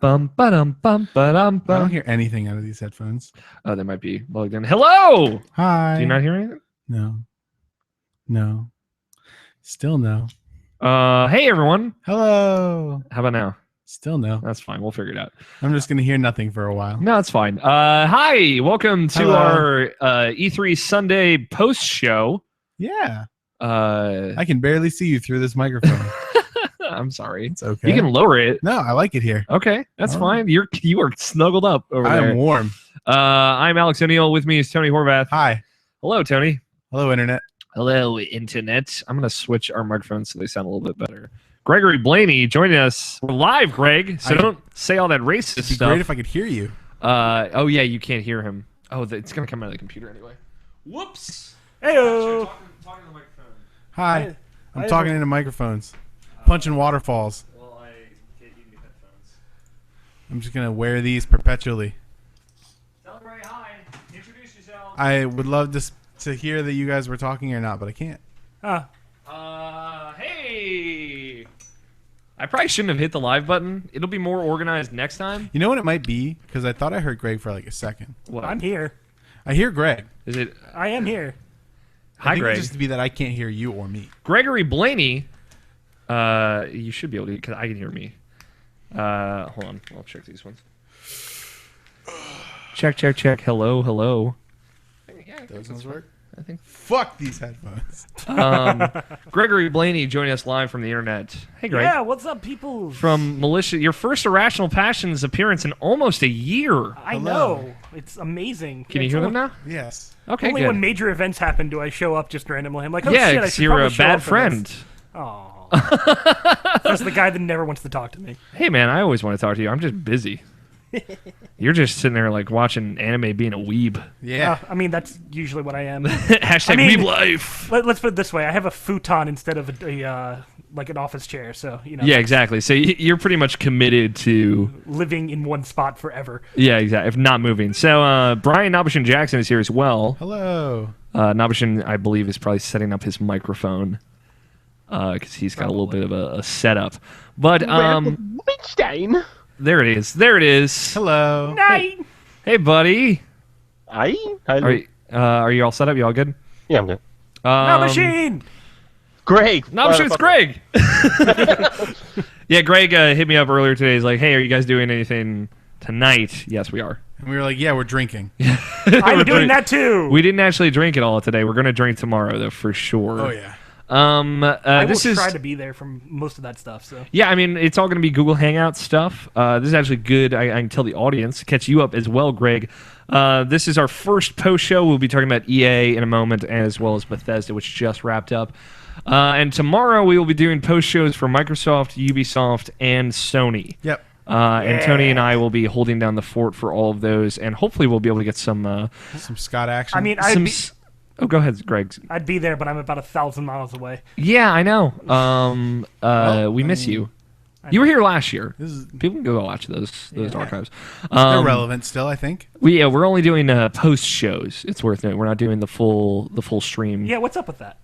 Bum ba-dum bum ba-dum I bum. don't hear anything out of these headphones. Oh, they might be plugged in. Hello. Hi. Do you not hear anything? No. Still no. Hey everyone. Hello. How about now? Still no. That's fine. We'll figure it out. I'm just gonna hear nothing for a while. No, it's fine. Hi. Welcome to Hello. our E3 Sunday post show. Yeah. I I can barely see you through this microphone. I'm sorry. It's okay. You can lower it. No, I like it here. Okay, that's All fine. You are snuggled up over I there. am warm. I'm Alex O'Neill. With me is Tony Horvath. Hi. Hello, Tony. Hello, Internet. Hello, Internet. I'm going to switch our microphones so they sound a little bit better. Gregory Blaney joining us. We're live, Greg, so don't say all that racist It'd be stuff. great if I could hear you. Oh, yeah, you can't hear him. Oh, it's going to come out of the computer anyway. Whoops. Heyo. Talking to the microphone. Hi. I'm talking into microphones. Punching waterfalls. Well, I can't use headphones. I'm just gonna wear these perpetually. Tell everybody hi. Introduce yourself. I would love to hear that you guys were talking or not, but I can't. Hey. I probably shouldn't have hit the live button. It'll be more organized next time. You know what it might be? Because I thought I heard Greg for like a second. What? I'm here. I hear Greg. Is it? I am here. I Hi, think Greg. It just be that I can't hear you or me. Gregory Blaney. You should be able to, because I can hear me. Hold on. I'll check these ones. Check. Hello. Yeah, Those ones work? I think. Fuck these headphones. Gregory Blaney joining us live from the internet. Hey, Greg. Yeah, what's up, people? From Militia, your first Irrational Passions appearance in almost a year. I Hello. know. It's amazing. Can you It's hear them only- now? Yes. Okay, Only good. when major events happen do I show up just randomly. I'm like, oh yeah, shit, I 'cause should you're probably a show bad up for friend. this. Aw. That's the guy that never wants to talk to me. Hey, man, I always want to talk to you. I'm just busy. You're just sitting there like watching anime, being a weeb. Yeah. I mean, that's usually what I am. Hashtag I mean- weeb life. Let's put it this way: I have a futon instead of a like an office chair, so you know. Yeah, exactly. So you're pretty much committed to. Living in one spot forever. Yeah, exactly. If not moving. So Brian Nobishin Jackson is here as well. Hello. Nobishin, I believe, is probably setting up his microphone because he's got a little bit of a setup. But Weinstein. there it is. Hello. Night. Hey, buddy. Hi. Are you all set up? You all good? Yeah, I'm good. No machine. Greg. Nobishin, it's Greg. Yeah, Greg hit me up earlier today. He's like, "Hey, are you guys doing anything tonight?" Yes, we are. And we were like, yeah, we're drinking. I'm doing that too. We didn't actually drink it all today. We're gonna drink tomorrow, though, for sure. Oh, yeah. I will this is try to be there from most of that stuff. So yeah. I mean, it's all gonna be Google Hangout stuff. This is actually good. I can tell the audience, catch you up as well, Greg. This is our first post show. We'll be talking about EA in a moment, as well as Bethesda, which just wrapped up. And tomorrow we will be doing post shows for Microsoft, Ubisoft, and Sony. Yep. And Tony and I will be holding down the fort for all of those, and hopefully we'll be able to get some. Some Scott action. I mean, Oh, go ahead, Greg. I'd be there, but I'm about 1,000 miles away. Yeah, I know. We miss you. You were here last year. This is, People can go watch those archives. they're relevant still, I think. We're only doing post shows. It's worth noting. We're not doing the full stream. Yeah, what's up with that?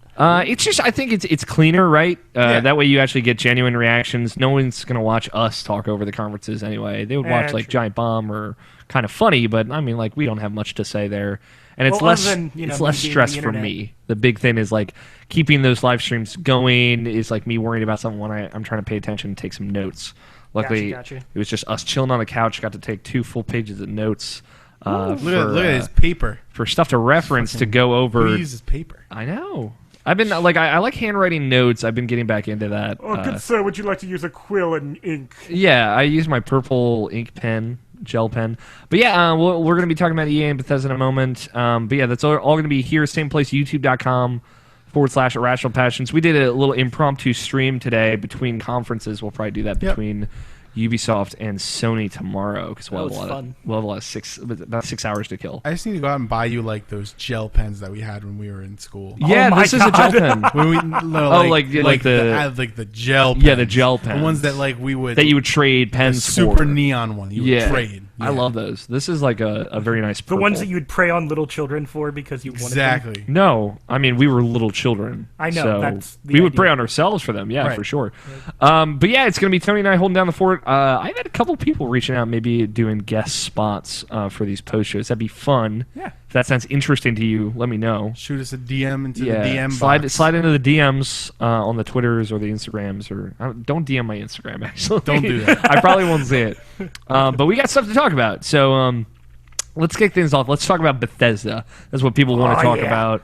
It's just I think it's cleaner, right? Yeah. That way you actually get genuine reactions. No one's gonna watch us talk over the conferences anyway. They would watch like true. Giant Bomb or Kind of Funny, but I mean like we don't have much to say there, and it's Well, less other than, you know, it's me less being stress the for internet. me. The big thing is like keeping those live streams going. Is like me worrying about something when I'm trying to pay attention and take some notes. Luckily, Gotcha. it was just us chilling on the couch. Got to take 2 full pages of notes. Look at his paper. For stuff to reference to go over. Who uses paper? I know. I've been like I like handwriting notes. I've been getting back into that. Oh, good sir, would you like to use a quill and ink? Yeah, I use my purple ink pen, gel pen. But yeah, we're going to be talking about EA and Bethesda in a moment. But yeah, that's all going to be here, same place, youtube.com/Irrational Passions. We did a little impromptu stream today between conferences. We'll probably do that between Ubisoft and Sony tomorrow because we'll have a lot of about 6 hours to kill. I just need to go out and buy you like those gel pens that we had when we were in school. Yeah, my this is a gel pen. When we, like the gel pens. Yeah, the gel pens. The ones that like we would that you would trade pens the super for. neon one you would trade. I love those. This is like a very nice purple. The ones that you would prey on little children for because you wanted them. Exactly. No, I mean we were little children. I know, so that's the we would idea. prey on ourselves for them. Yeah, Right. for sure. But yeah, it's gonna be Tony and I holding down the fort I've had a couple people reaching out, maybe doing guest spots for these post shows. That'd be fun. Yeah. If that sounds interesting to you, let me know. Shoot us a DM into the DM box. Slide into the DMs on the Twitters or the Instagrams, or don't DM my Instagram. Actually, Don't do that. I probably won't see it. But we got stuff to talk about. So let's kick things off. Let's talk about Bethesda. That's what people want to talk about.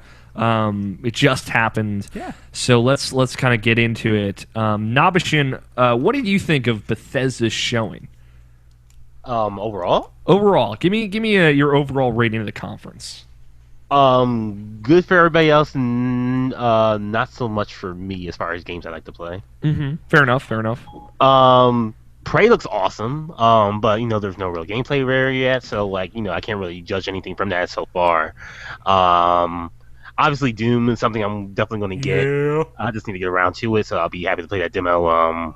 It just happened. Yeah. So let's kind of get into it. Nabashin, what did you think of Bethesda's showing? Overall, Give me your overall rating of the conference. good for everybody else, and not so much for me as far as games I like to play. Mm-hmm. Fair enough. Prey looks awesome, but there's no real gameplay there yet, so I can't really judge anything from that so far. Obviously, Doom is something I'm definitely going to get. Yeah. I just need to get around to it, so I'll be happy to play that demo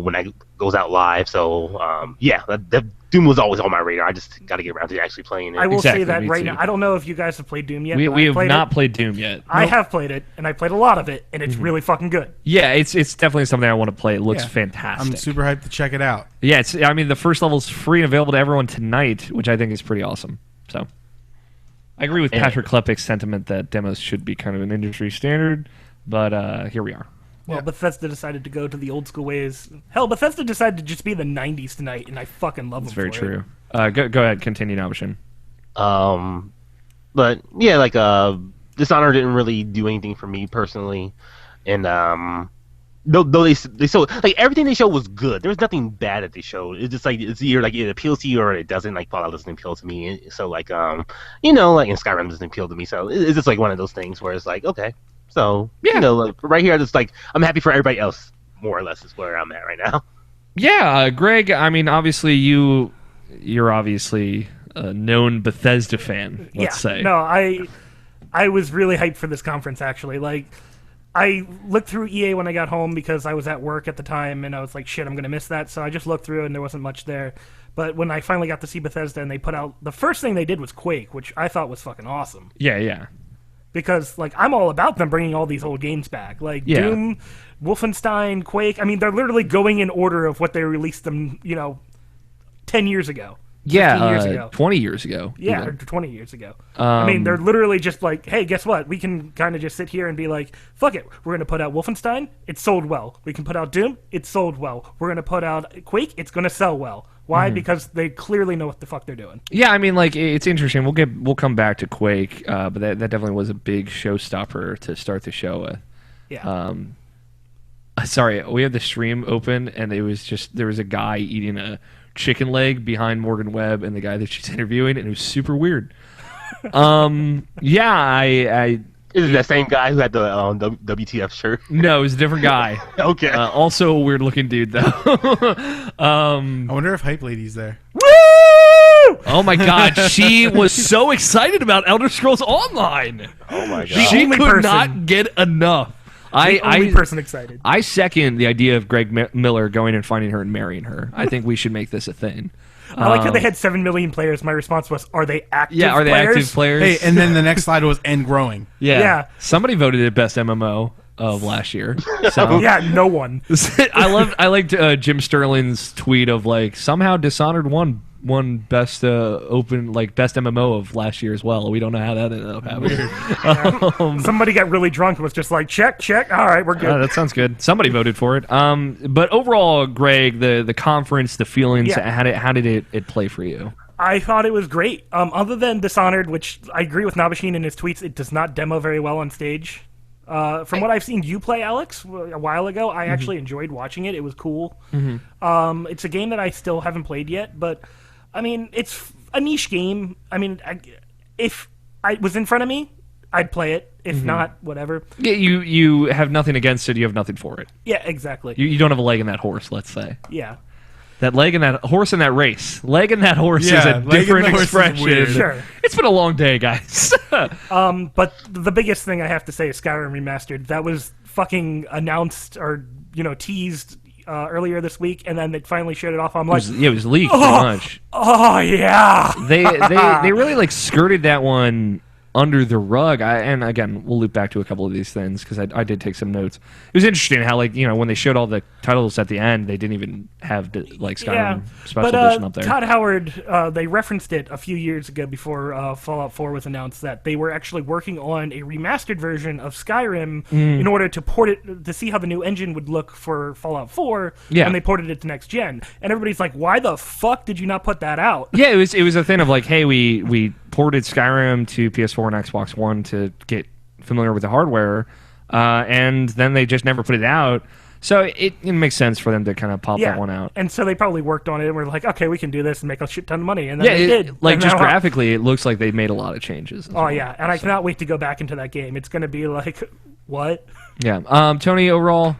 when that goes out live. So, that Doom was always on my radar. I just got to get around to actually playing it. I will Exactly, say that me right too. now. I don't know if you guys have played Doom yet. We have not it. played Doom yet. I have played it, and I played a lot of it, and it's really fucking good. Yeah, it's definitely something I want to play. It looks Yeah. fantastic. I'm super hyped to check it out. Yeah, the first level's free and available to everyone tonight, which I think is pretty awesome. So I agree with Patrick Klepek's sentiment that demos should be kind of an industry standard, but here we are. Well, Yeah. Bethesda decided to go to the old school ways. Hell, Bethesda decided to just be the 90s tonight, and I fucking love That's them very for true. it. Go ahead, continue, Nabashin. But yeah, Dishonored didn't really do anything for me personally, and though they showed everything they showed was good. There was nothing bad that they showed. It's just it's either it appeals to you or it doesn't. Like Fallout doesn't appeal to me. So and Skyrim doesn't appeal to me. So it's just one of those things where it's okay. So Yeah. right here, it's I'm happy for everybody else. More or less is where I'm at right now. Yeah, Greg. Obviously you're obviously a known Bethesda fan. Let's say. No, I was really hyped for this conference, actually. I looked through EA when I got home because I was at work at the time, and I was like, shit, I'm going to miss that. So I just looked through, and there wasn't much there. But when I finally got to see Bethesda and they put out... The first thing they did was Quake, which I thought was fucking awesome. Yeah. Because, I'm all about them bringing all these old games back. Yeah. Doom, Wolfenstein, Quake. They're literally going in order of what they released them, 10 years ago. 15 years ago. 20 years ago. Yeah, or even. 20 years ago. They're literally just hey, guess what? We can kind of just sit here and be like, fuck it. We're going to put out Wolfenstein. It sold well. We can put out Doom. It sold well. We're going to put out Quake. It's going to sell well. Why? Because they clearly know what the fuck they're doing. Yeah, it's interesting. We'll come back to Quake, but that definitely was a big showstopper to start the show with. Yeah. Sorry, we had the stream open, and there was a guy eating a chicken leg behind Morgan Webb and the guy that she's interviewing, and it was super weird. I Is it that same guy who had the WTF shirt? no, it was a different guy. Okay. Also a weird looking dude though. I wonder if Hype Lady's there. Oh my god, she was so excited about Elder Scrolls Online. Oh my god. She only could person- not get enough. The only person excited. I second the idea of Greg Miller going and finding her and marrying her. I think we should make this a thing. I like how they had 7 million players. My response was, are they active Yeah, are they players? active players? Hey, and then the next slide was and growing. Yeah. Somebody voted it best MMO of last year. So Yeah, no one. I liked Jim Sterling's tweet of somehow Dishonored won best best MMO of last year as well. We don't know how that ended up happening. Somebody got really drunk and was just like, check. All right, we're good. That sounds good. Somebody voted for it. But overall, Greg, the conference, the feelings, Yeah. how did it play for you? I thought it was great. Other than Dishonored, which I agree with Nabashin in his tweets, it does not demo very well on stage. From what I've seen you play, Alex, a while ago, I actually enjoyed watching it. It was cool. It's a game that I still haven't played yet, but it's a niche game. If it was in front of me, I'd play it. If not, whatever. Yeah, you have nothing against it. You have nothing for it. Yeah, exactly. You don't have a leg in that horse. Let's say Yeah. that leg in that horse in that race. Leg in that horse is Yeah, a leg in different the horse is expression. weird. Sure. It's been a long day, guys. But the biggest thing I have to say is Skyrim Remastered. That was fucking announced or, teased earlier this week, and then they finally showed it off. I'm like, It was leaked pretty much. oh, yeah. They really skirted that one under the rug. And again, we'll loop back to a couple of these things because I did take some notes. It was interesting how, like, when they showed all the titles at the end, they didn't even have like Skyrim Special Edition up there. Todd Howard, they referenced it a few years ago before Fallout 4 was announced that they were actually working on a remastered version of Skyrim in order to port it to see how the new engine would look for Fallout 4. Yeah. And they ported it to next gen. And everybody's like, "Why the fuck did you not put that out?" Yeah, it was a thing of like, hey, we ported Skyrim to PS4 and Xbox One to get familiar with the hardware, and then they just never put it out. So it makes sense for them to kind of pop that one out. And so they probably worked on it and were like, "Okay, we can do this and make a shit ton of money." And then they did. Like, and just now, graphically, it looks like they made a lot of changes. Oh yeah, and I cannot wait to go back into that game. It's going to be like, what? Yeah. Tony, overall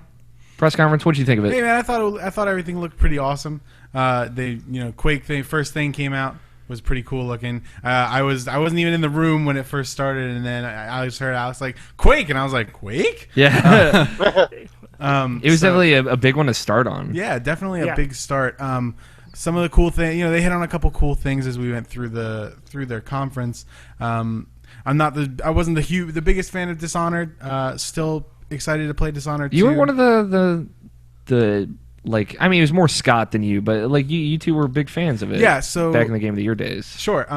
press conference, what did you think of it? Hey man, I thought everything looked pretty awesome. Quake thing, first thing came out, was pretty cool looking. I wasn't even in the room when it first started, and then I just heard Alex like Quake, and I was like, Quake? Yeah. It was definitely a big one to start on. Yeah, definitely a big start. Some of the cool things, they hit on a couple cool things as we went through their conference. I wasn't the biggest fan of Dishonored. Still excited to play Dishonored 2. You were one of the like, I mean, it was more Scott than you, but like you two were big fans of it. Yeah, so back in the Game of the Year days. Sure.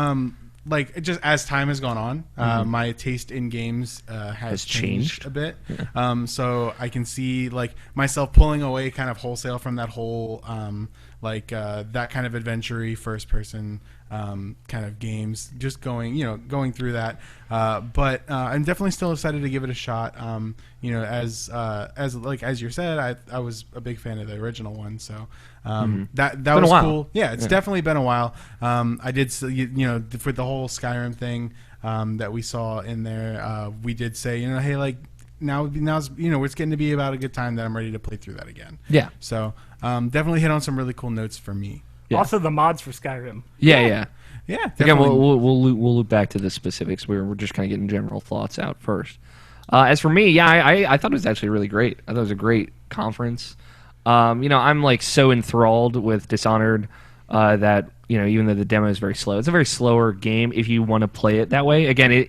Like, just as time has gone on, my taste in games has changed a bit. Yeah. So I can see like myself pulling away kind of wholesale from that whole that kind of adventure-y first person kind of games. Just going through that. But I'm definitely still excited to give it a shot. As you said, I was a big fan of the original one, so that was cool. Yeah, it's definitely been a while. I did, for the whole Skyrim thing that we saw in there, we did say, hey, like now's it's getting to be about a good time that I'm ready to play through that again. Yeah. So definitely hit on some really cool notes for me. Yeah. Also, the mods for Skyrim. Yeah. Again, definitely. we'll loop back to the specifics. We're just kind of getting general thoughts out first. As for me, I thought it was actually really great. I thought it was a great conference. I'm like so enthralled with Dishonored that even though the demo is very slow, it's a very slower game if you want to play it that way. Again,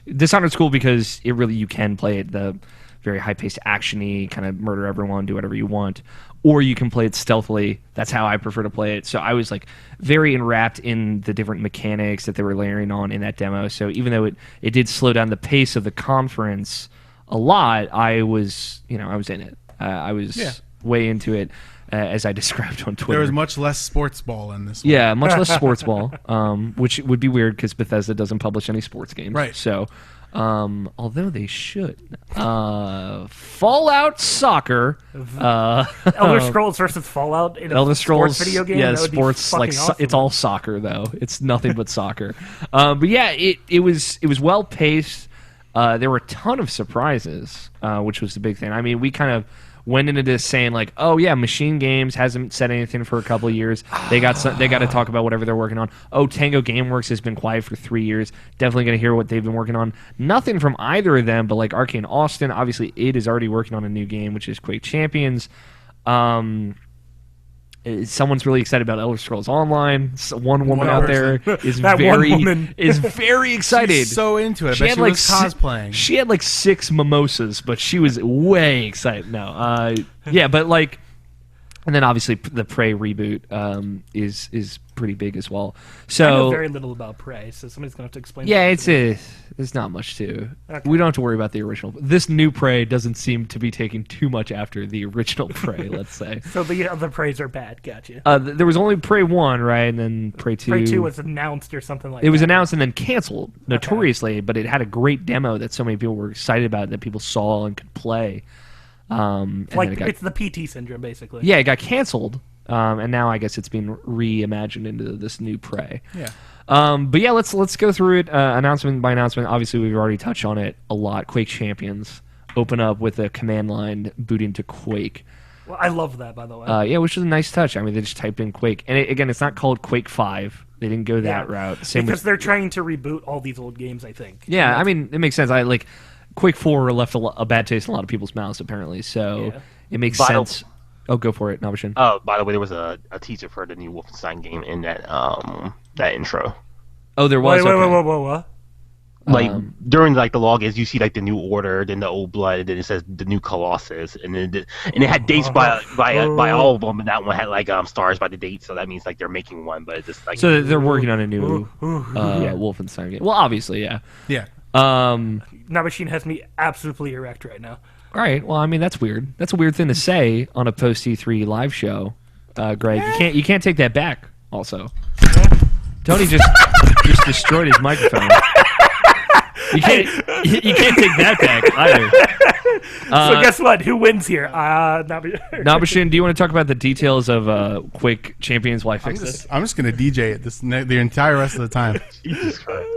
Dishonored's cool because you can play it the very high-paced, action-y, kind of murder everyone, do whatever you want, or you can play it stealthily. That's how I prefer to play it. So I was like very enwrapped in the different mechanics that they were layering on in that demo. So even though it did slow down the pace of the conference a lot, I was in it. I was way into it, as I described on Twitter. There was much less sports ball in this one. Yeah, much less sports ball, which would be weird because Bethesda doesn't publish any sports games. Right. So, although they should. Fallout Soccer. Elder Scrolls versus Fallout in a Elder Scrolls sports video game? Yeah, That would be sports, like fucking awesome. it's all soccer, though. It's nothing but soccer. But yeah, it was well-paced. There were a ton of surprises, which was the big thing. I mean, we kind of went into this saying like, oh yeah, Machine Games hasn't said anything for a couple of years. They got to talk about whatever they're working on. Oh, Tango Gameworks has been quiet for 3 years. Definitely going to hear what they've been working on. Nothing from either of them, but like Arcane Austin, obviously it is already working on a new game, which is Quake Champions. Someone's really excited about Elder Scrolls Online. One woman out there is very excited. She's so into it. She was cosplaying. She had like 6 mimosas, but she was way excited. No, but like, and then obviously the Prey reboot is pretty big as well. So I know very little about Prey, so somebody's gonna have to explain. Yeah, there's not much to. Okay. We don't have to worry about the original. This new Prey doesn't seem to be taking too much after the original Prey. Let's say. So the other Preys are bad. Gotcha. There was only Prey 1, right, and then Prey 2. Prey 2 was announced or something like that. It was announced and then canceled notoriously, but it had a great demo that so many people were excited about that people saw and could play. It's the PT syndrome, basically. Yeah, it got canceled, and now I guess it's being reimagined into this new Prey. Yeah. But yeah, let's go through it announcement by announcement. Obviously, we've already touched on it a lot. Quake Champions open up with a command line booting to Quake. Well, I love that, by the way. Yeah, which is a nice touch. I mean, they just typed in Quake, and again, it's not called Quake 5. They didn't go that route. Because they're trying to reboot all these old games, I think. Yeah, I mean, it makes sense. Quake 4 left a bad taste in a lot of people's mouths, apparently. So it makes sense. Oh, go for it, Nabashin. Oh, by the way, there was a teaser for the new Wolfenstein game in that intro. Oh, there was. Wait, what? Like during like the logins, you see like the new order, then the old blood, and then it says the new Colossus, and then and it had dates by all of them, and that one had like stars by the date, so that means like they're making one, but it's just like so they're working on a new Wolfenstein game. Well, obviously, yeah. Yeah. Nabashin has me absolutely erect right now. All right. Well, I mean that's weird. That's a weird thing to say on a post E3 live show, Greg. You can't take that back. Also, Tony just destroyed his microphone. You can't take that back either. So guess what? Who wins here? Nabashin, do you want to talk about the details of Quake Champions? Why fix this? I'm just gonna DJ it the entire rest of the time. Jesus Christ.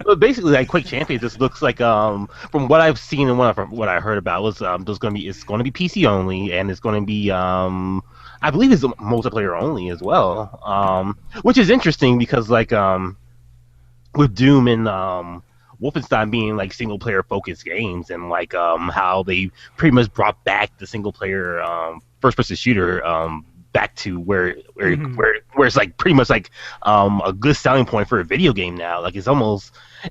But basically, like Quake Champions just looks like from what I've seen and what I heard about was it's going to be PC only, and it's going to be I believe it's multiplayer only as well, which is interesting because like with Doom and Wolfenstein being like single player focused games, and like how they pretty much brought back the single player first person shooter back to where it's like pretty much like a good selling point for a video game now. Like it's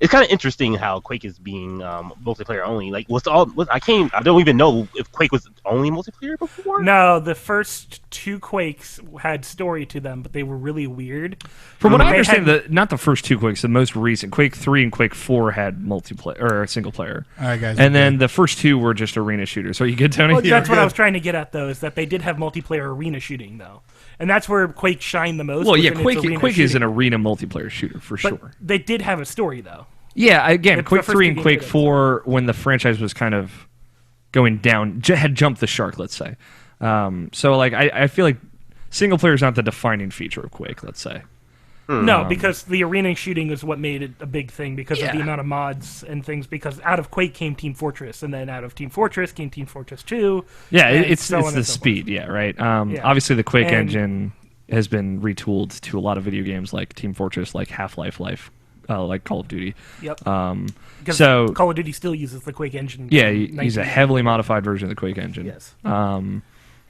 kind of interesting how Quake is being multiplayer only. Like I don't even know if Quake was only multiplayer before. No, the first 2 Quakes had story to them, but they were really weird. From what I understand, not the first 2 Quakes, the most recent Quake 3 and Quake 4 had multiplayer or single player. All right, guys. And then the first 2 were just arena shooters. Are you good, Tony? Well, that's what I was trying to get at, though, is that they did have multiplayer arena shooting, though. And that's where Quake shined the most. Well, yeah, Quake is an arena multiplayer shooter, for sure. They did have a story, though. Yeah, again, Quake 3 and Quake 4, when the franchise was kind of going down, had jumped the shark, let's say. So, like, I feel like single player is not the defining feature of Quake, let's say. No, because the arena shooting is what made it a big thing because of the amount of mods and things. Because out of Quake came Team Fortress, and then out of Team Fortress came Team Fortress 2. Yeah, it's the speed, right? Obviously, the Quake engine has been retooled to a lot of video games like Team Fortress, like Half-Life, like Call of Duty. Yep. Because Call of Duty still uses the Quake engine. Yeah, use a heavily modified version of the Quake engine. Yes.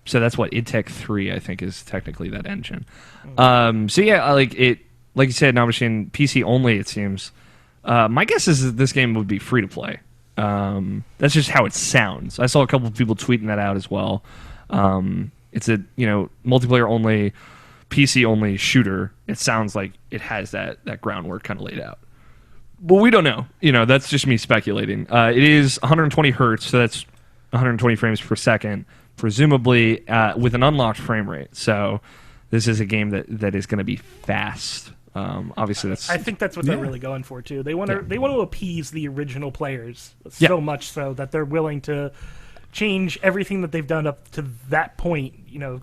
So that's what id Tech 3, I think, is technically that engine. So yeah, like you said, Nabashin, PC only, it seems. My guess is that this game would be free to play. That's just how it sounds. I saw a couple of people tweeting that out as well. It's a multiplayer only, PC only shooter. It sounds like it has that groundwork kind of laid out. Well, we don't know. That's just me speculating. It is 120 hertz, so that's 120 frames per second, presumably with an unlocked frame rate. So this is a game that is going to be fast. Obviously, I think that's what they're really going for too. They want to appease the original players so much so that they're willing to change everything that they've done up to that point.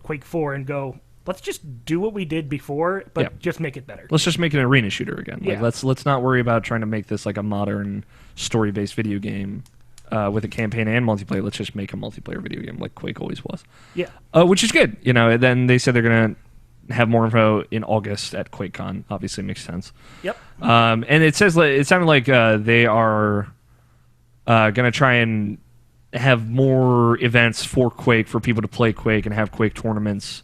Quake 4 and go, let's just do what we did before, but just make it better. Let's just make it an arena shooter again. Like, let's not worry about trying to make this like a modern story-based video game with a campaign and multiplayer. Let's just make a multiplayer video game like Quake always was. Yeah. Which is good. And then they said they're gonna have more info in August at QuakeCon. Obviously, makes sense. Yep. And it sounded like they are gonna try and have more events for Quake for people to play Quake and have Quake tournaments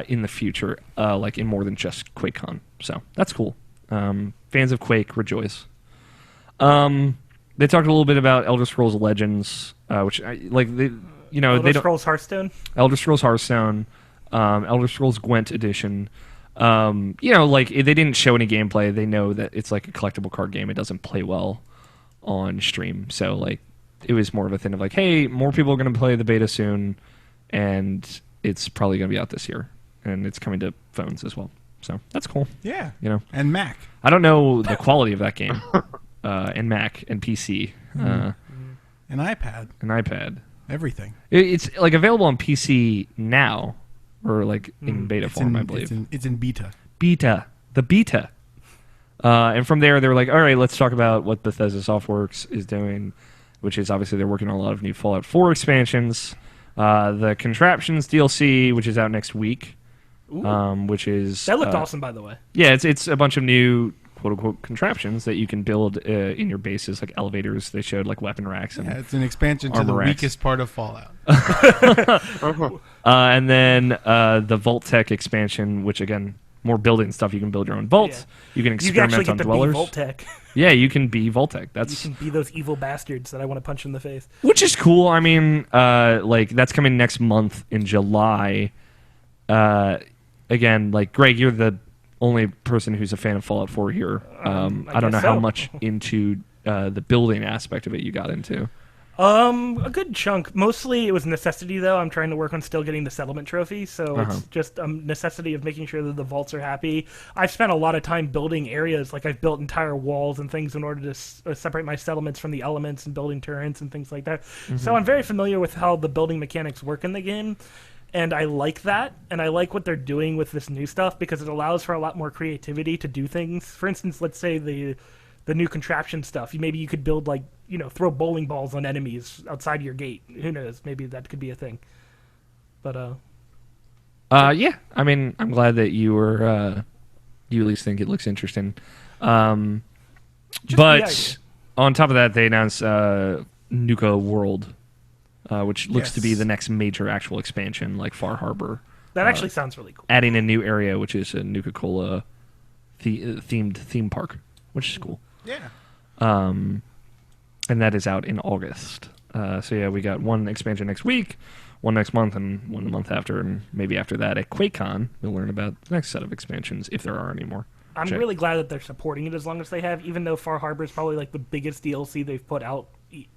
in the future, like in more than just QuakeCon. So that's cool. Fans of Quake rejoice. They talked a little bit about Elder Scrolls Legends, which Elder Scrolls Hearthstone. Elder Scrolls Hearthstone, Elder Scrolls Gwent edition. They didn't show any gameplay. They know that it's like a collectible card game. It doesn't play well on stream, so like it was more of a thing of like, hey, more people are going to play the beta soon, and it's probably going to be out this year, and it's coming to phones as well. So that's cool. Yeah. And Mac. I don't know the quality of that game. And Mac and PC. An iPad. Everything. It's like available on PC now, or like in beta form, I believe. It's in beta. The beta. And from there, they were like, all right, let's talk about what Bethesda Softworks is doing, which is obviously they're working on a lot of new Fallout 4 expansions. The Contraptions DLC, which is out next week. Which is... That looked awesome, by the way. Yeah, it's a bunch of new quote-unquote contraptions that you can build in your bases, like elevators. They showed like weapon racks. And it's an expansion to the weakest part of Fallout. And then the Vault Tech expansion, which again more building stuff. You can build your own vaults. You can You actually experiment get on to dwellers. be Vault-Tech. Yeah, you can be Vault-Tech. You That's can be those evil bastards that I want to punch in the face. which is cool. I mean, like that's coming next month in July. Again, like Greg, you're the only person who's a fan of Fallout 4 here. I don't know guess how so. much into the building aspect of it you got into. A good chunk. Mostly it was necessity, though. I'm trying to work on still getting the settlement trophy, so it's just a necessity of making sure that the vaults are happy. I've spent a lot of time building areas, like I've built entire walls and things in order to separate my settlements from the elements and building turrets and things like that. So I'm very familiar with how the building mechanics work in the game, and I like that, and I like what they're doing with this new stuff because it allows for a lot more creativity to do things. For instance, let's say the new contraption stuff. Maybe you could build throw bowling balls on enemies outside your gate. Who knows? Maybe that could be a thing. But Yeah. I mean, I'm glad that you were you at least think it looks interesting. But on top of that, they announced Nuka World, which looks to be the next major actual expansion, like Far Harbor. that actually sounds really cool. Adding a new area, which is a Nuka-Cola themed theme park, which is cool. Yeah. And that is out in August. So yeah, we got one expansion next week, one next month, and one the month after, and maybe after that at QuakeCon, we'll learn about the next set of expansions, if there are any more. I'm really glad that they're supporting it as long as they have, even though Far Harbor is probably like the biggest DLC they've put out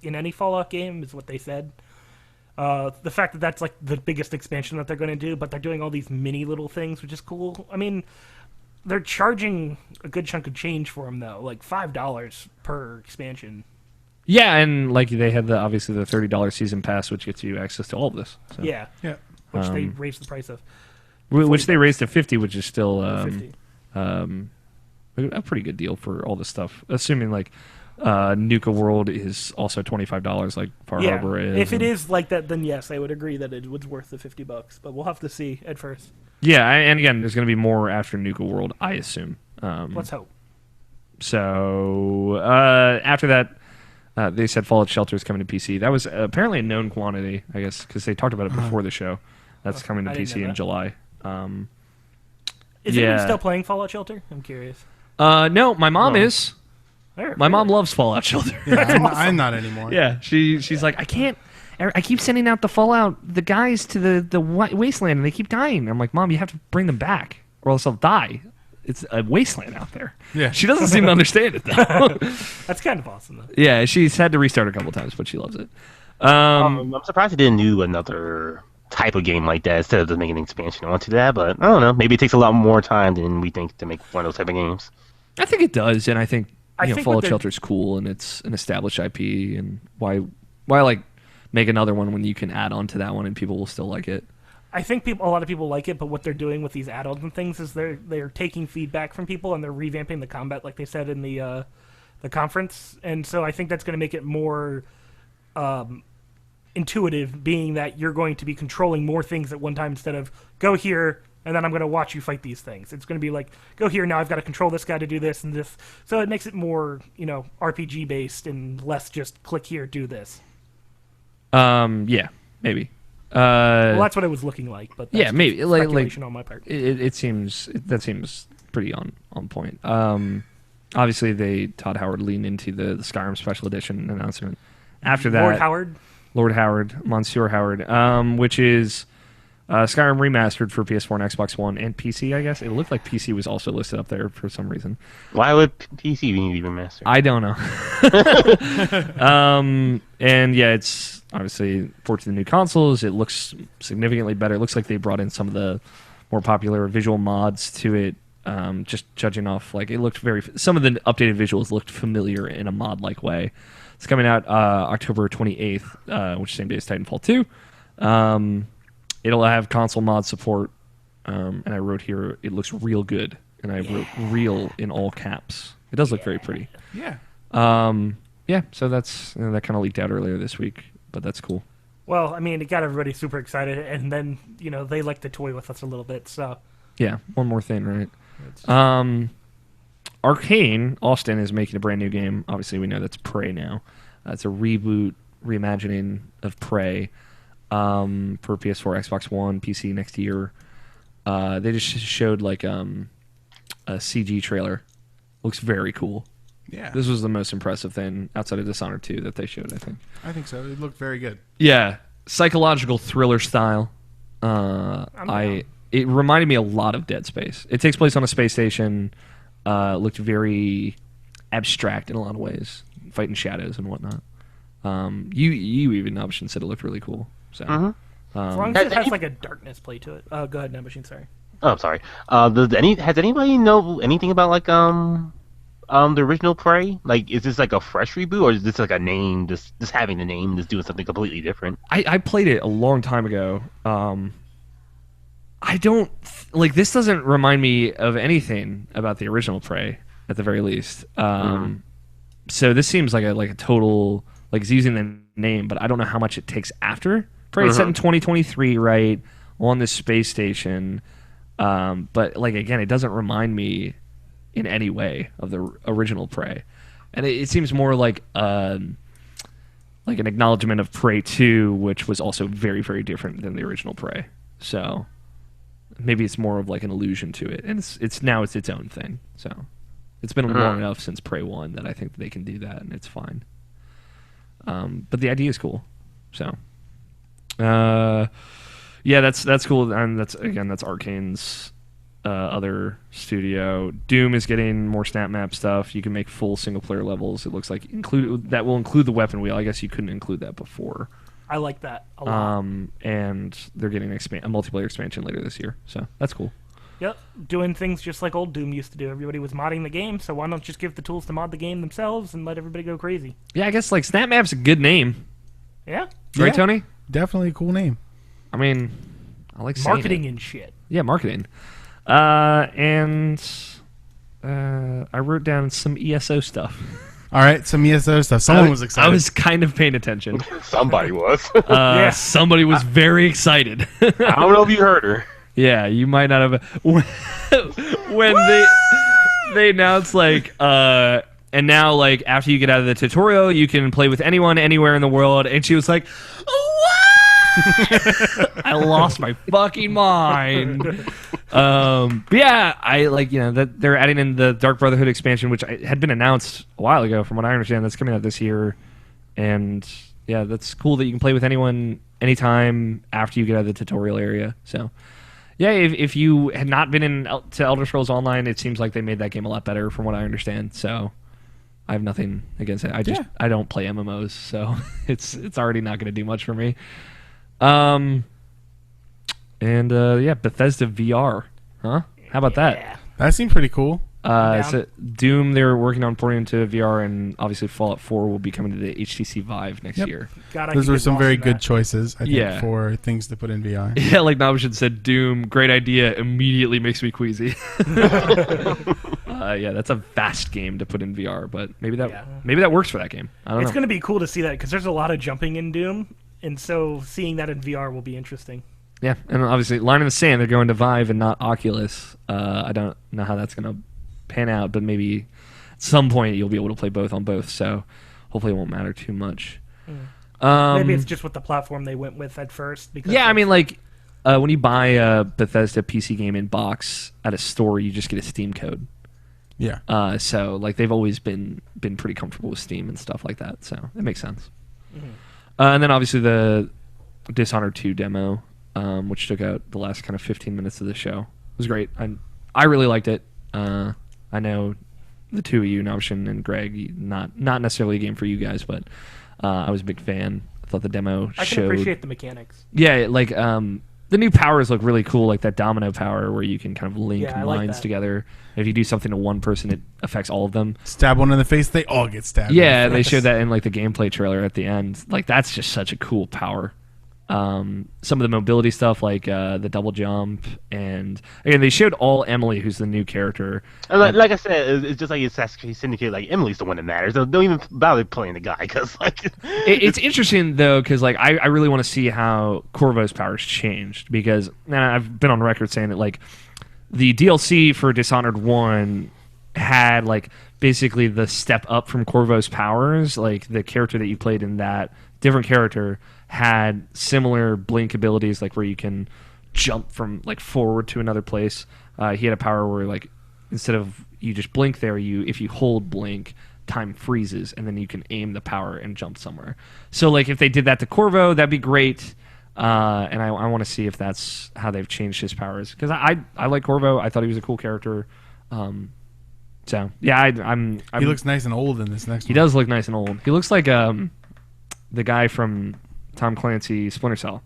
in any Fallout game, is what they said. The fact that that's like the biggest expansion that they're going to do, but they're doing all these mini little things, which is cool. I mean, they're charging a good chunk of change for them, though, like $5 per expansion. Yeah, and like they had obviously the $30 season pass, which gets you access to all of this. So. Yeah, Yeah. which they raised the price of. Which they raised to 50, which is still 50. A pretty good deal for all this stuff. Assuming like Nuka World is also $25, like Far Harbor is. If it is like that, then yes, I would agree that it was worth the $50. But we'll have to see at first. Yeah, and again, there's going to be more after Nuka World, I assume. Let's hope. So after that, they said Fallout Shelter is coming to PC. That was apparently a known quantity, I guess, because they talked about it before the show. That's coming to I didn't PC know in that. July. Is anyone still playing Fallout Shelter? I'm curious. No, my mom is. There, My mom loves Fallout Shelter. Yeah, I'm not anymore. Yeah, she's like, I keep sending out the guys to the wasteland, and they keep dying. I'm like, Mom, you have to bring them back, or else they'll die. It's a wasteland out there. Yeah. She doesn't seem to understand it, though. That's kind of awesome, though. Yeah, she's had to restart a couple times, but she loves it. I'm surprised they didn't do another type of game like that instead of just making an expansion onto that. But I don't know. Maybe it takes a lot more time than we think to make one of those type of games. I think it does, and I think think Fallout what they're- Shelter's cool, and it's an established IP, and why like make another one when you can add on to that one and people will still like it. I think a lot of people like it, but what they're doing with these add-ons and things is they're taking feedback from people and they're revamping the combat, like they said in the conference. And so I think that's going to make it more intuitive, being that you're going to be controlling more things at one time instead of go here and then I'm going to watch you fight these things. It's going to be like, go here, now I've got to control this guy to do this and this. So it makes it more, RPG based and less just click here, do this. Yeah, maybe. Well, that's what it was looking like, but that's Yeah, maybe just like speculation on my part. it seems that seems pretty on point. Obviously, Todd Howard leaned into the Skyrim Special Edition announcement. After that, Lord Howard, Monsieur Howard, which is Skyrim remastered for PS4 and Xbox One and PC. I guess it looked like PC was also listed up there for some reason. Why would PC need to be remastered? I don't know. And yeah, it's obviously ported to the new consoles. It looks significantly better. It looks like they brought in some of the more popular visual mods to it. Just judging off, like it looked some of the updated visuals looked familiar in a mod-like way. It's coming out October 28th, which is the same day as Titanfall 2. It'll have console mod support, and I wrote here, it looks real good, and I wrote real in all caps. It does look very pretty. Yeah. Yeah, so that's that kind of leaked out earlier this week, but that's cool. Well, I mean, it got everybody super excited, and then, they like to toy with us a little bit, so. Yeah, one more thing, right? Arcane, Austin, is making a brand new game. Obviously, we know that's Prey now. It's a reboot, reimagining of Prey for PS4, Xbox One, PC next year. They just showed like a CG trailer. Looks very cool. Yeah. This was the most impressive thing outside of Dishonored 2 that they showed, I think. I think so. It looked very good. Yeah, psychological thriller style. It reminded me a lot of Dead Space. It takes place on a space station. Looked very abstract in a lot of ways, fighting shadows and whatnot. You even Nabashin said it looked really cool. So, as long as it has like a darkness play to it. Go ahead, Nabashin. Sorry. Oh, I'm sorry. Has anybody know anything about like the original Prey? Like, is this like a fresh reboot, or is this like a name, just having the name, just doing something completely different? I played it a long time ago. I don't like this. Doesn't remind me of anything about the original Prey, at the very least. So this seems like a total like it's using the name, but I don't know how much it takes after Prey. It's set in 2023, right, on this space station. But like again, it doesn't remind me in any way of the original Prey, and it seems more like an acknowledgement of Prey 2, which was also very, very different than the original Prey. So maybe it's more of like an allusion to it, and it's its own thing. So it's been long enough since Prey 1 that I think they can do that, and it's fine. But the idea is cool. So yeah, that's cool, and that's Arcane's other studio. Doom is getting more snap map stuff. You can make full single player levels. It looks like that will include the weapon wheel. I guess you couldn't include that before. I like that a lot. And they're getting a multiplayer expansion later this year, so that's cool. Yep, doing things just like old Doom used to do. Everybody was modding the game, so why not just give the tools to mod the game themselves and let everybody go crazy? Yeah, I guess like snap map's a good name. Yeah, right, Tony? Definitely a cool name. I mean, I like saying marketing it. and shit. Yeah, marketing. And I wrote down some ESO stuff. All right, some ESO stuff. Someone was excited. I was kind of paying attention. Somebody was. Somebody was very excited. I don't know if you heard her. Yeah, you might not have. When they announced like, and now like after you get out of the tutorial, you can play with anyone, anywhere in the world, and she was like, "What?" I lost my fucking mind. But yeah, I like that they're adding in the Dark Brotherhood expansion, which had been announced a while ago, from what I understand. That's coming out this year, and yeah, that's cool that you can play with anyone, anytime after you get out of the tutorial area. So. Yeah, if you had not been to Elder Scrolls Online, it seems like they made that game a lot better, from what I understand. So I have nothing against it. I don't play MMOs, so it's already not going to do much for me. And Bethesda VR, huh? How about that? That seemed pretty cool. So Doom, they're working on porting into VR, and obviously Fallout 4 will be coming to the HTC Vive next year. Those were some very good choices, I think, for things to put in VR. Yeah, like Nabashin said, Doom, great idea, immediately makes me queasy. Yeah, that's a vast game to put in VR, but maybe that works for that game. I don't know. It's going to be cool to see that, because there's a lot of jumping in Doom, and so seeing that in VR will be interesting. Yeah, and obviously, line in the sand, they're going to Vive and not Oculus. I don't know how that's going to pan out, but maybe at some point you'll be able to play both on both, so hopefully it won't matter too much. Maybe it's just what the platform they went with at first. Because I mean, like when you buy a Bethesda PC game in box at a store, you just get a Steam code. Yeah. So like they've always been pretty comfortable with Steam and stuff like that, so it makes sense. And then obviously the Dishonored 2 demo, which took out the last kind of 15 minutes of the show, was great. I really liked it. I know the two of you, Nabashin and Greg, not necessarily a game for you guys, but I was a big fan. I thought the demo I can appreciate the mechanics. Yeah, like the new powers look really cool, like that domino power where you can kind of link lines together. If you do something to one person, it affects all of them. Stab one in the face, they all get stabbed. Yeah, they showed that in like the gameplay trailer at the end. Like that's just such a cool power. Some of the mobility stuff, like the double jump, and again, they showed all Emily, who's the new character. Like I said, it's just like Assassin's Syndicate. Like Emily's the one that matters. Don't even bother playing the guy, because like it's interesting though, because like I really want to see how Corvo's powers changed, because I've been on record saying that like the DLC for Dishonored 1 had like basically the step up from Corvo's powers, like the character that you played in that different character had similar blink abilities, like where you can jump from like forward to another place. He had a power where like instead of you just blink there, if you hold blink, time freezes, and then you can aim the power and jump somewhere. So like if they did that to Corvo, that'd be great. And I want to see if that's how they've changed his powers, because I like Corvo. I thought he was a cool character. So yeah, he looks nice and old in this next one. He does look nice and old. He looks like the guy from Tom Clancy Splinter Cell.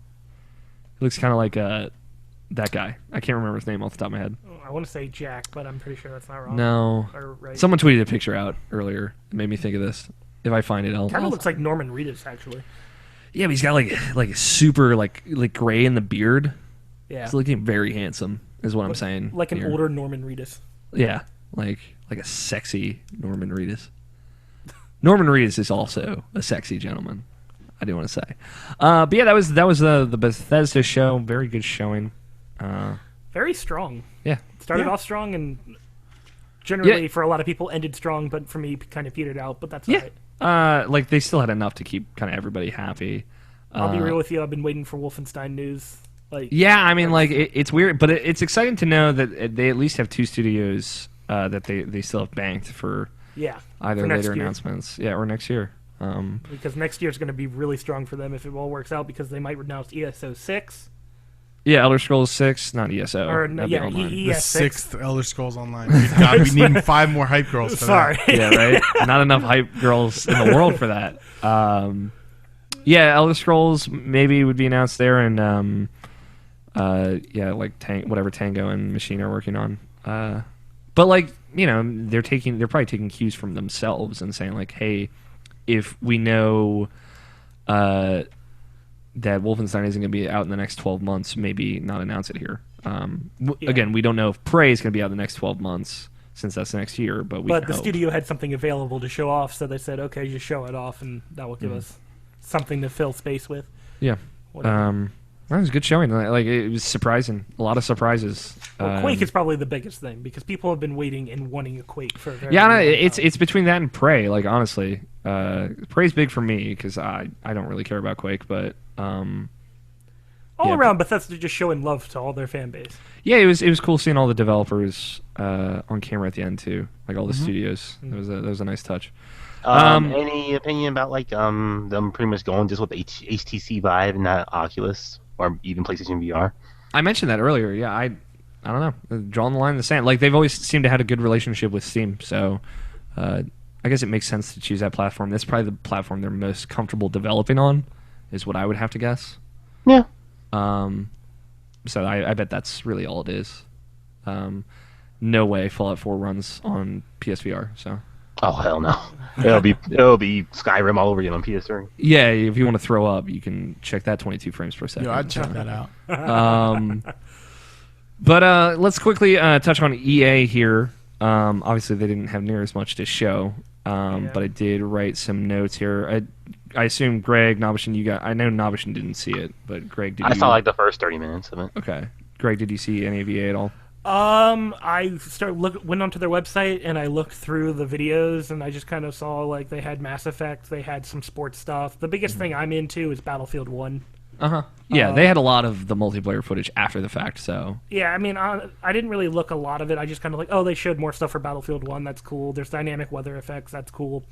He looks kind of like that guy. I can't remember his name off the top of my head. I want to say Jack, but I'm pretty sure that's not wrong. No. Right. Someone tweeted a picture out earlier. It made me think of this. If I find it, I'll... Kind of looks like Norman Reedus, actually. Yeah, but he's got like super like gray in the beard. Yeah. He's looking very handsome, is what I'm saying. Like an here. older Norman Reedus. Yeah, like a sexy Norman Reedus. Norman Reedus is also a sexy gentleman, I do want to say. But yeah, that was the Bethesda show. Very good showing. Very strong. Yeah. Started off strong and generally for a lot of people ended strong, but for me kind of petered out, but that's all right. Like they still had enough to keep kind of everybody happy. I'll be real with you, I've been waiting for Wolfenstein news. Like, yeah, I mean, like it's weird, but it's exciting to know that they at least have 2 studios that they still have banked for either for later announcements, or next year. Because next year is going to be really strong for them if it all works out, because they might announce ESO 6. Yeah, Elder Scrolls 6, not ESO. Or That'd be online. The 6th Elder Scrolls Online. God, we need 5 more hype girls for Sorry. that. Yeah, right? Not enough hype girls in the world for that. Yeah, Elder Scrolls maybe would be announced there, and like whatever Tango and Machine are working on. But like, they're probably taking cues from themselves and saying like, hey, if we know that Wolfenstein isn't going to be out in the next 12 months, maybe not announce it here. Again, we don't know if Prey is going to be out in the next 12 months, since that's next year, but we But the hope. studio had something available to show off, so they said, okay, just show it off, and that will give us something to fill space with. Yeah. That was a good showing. Like, it was surprising. A lot of surprises. Well, Quake is probably the biggest thing, because people have been waiting and wanting a Quake for a very Yeah, long time. it's between that and Prey, like, honestly. Prey's big for me, because I don't really care about Quake, but... all around, Bethesda just showing love to all their fan base. Yeah, it was cool seeing all the developers on camera at the end, too. Like, all the studios. That was a nice touch. Any opinion about, like, them pretty much going just with the HTC Vive and not Oculus? Or even PlayStation VR. I mentioned that earlier. Yeah, I don't know. Drawing the line in the sand. Like, they've always seemed to have a good relationship with Steam, so I guess it makes sense to choose that platform. That's probably the platform they're most comfortable developing on, is what I would have to guess. Yeah. So I bet that's really all it is. No way Fallout 4 runs on PSVR. So. Oh hell no! It'll be Skyrim all over again on PS3. Yeah, if you want to throw up, you can check that 22 frames per second. Yo, I'd check that out. But let's quickly touch on EA here. Obviously, they didn't have near as much to show, but I did write some notes here. I assume Greg, Nabishin, I know Nabishin didn't see it, but Greg, did you? I saw like the first 30 minutes of it. Okay. Greg, did you see any of EA at all? I went onto their website and I looked through the videos, and I just kind of saw like they had Mass Effect, they had some sports stuff. The biggest thing I'm into is Battlefield 1. Yeah, they had a lot of the multiplayer footage after the fact, so... Yeah, I mean, I didn't really look a lot of it. I just kind of like, oh, they showed more stuff for Battlefield 1, that's cool. There's dynamic weather effects, that's cool.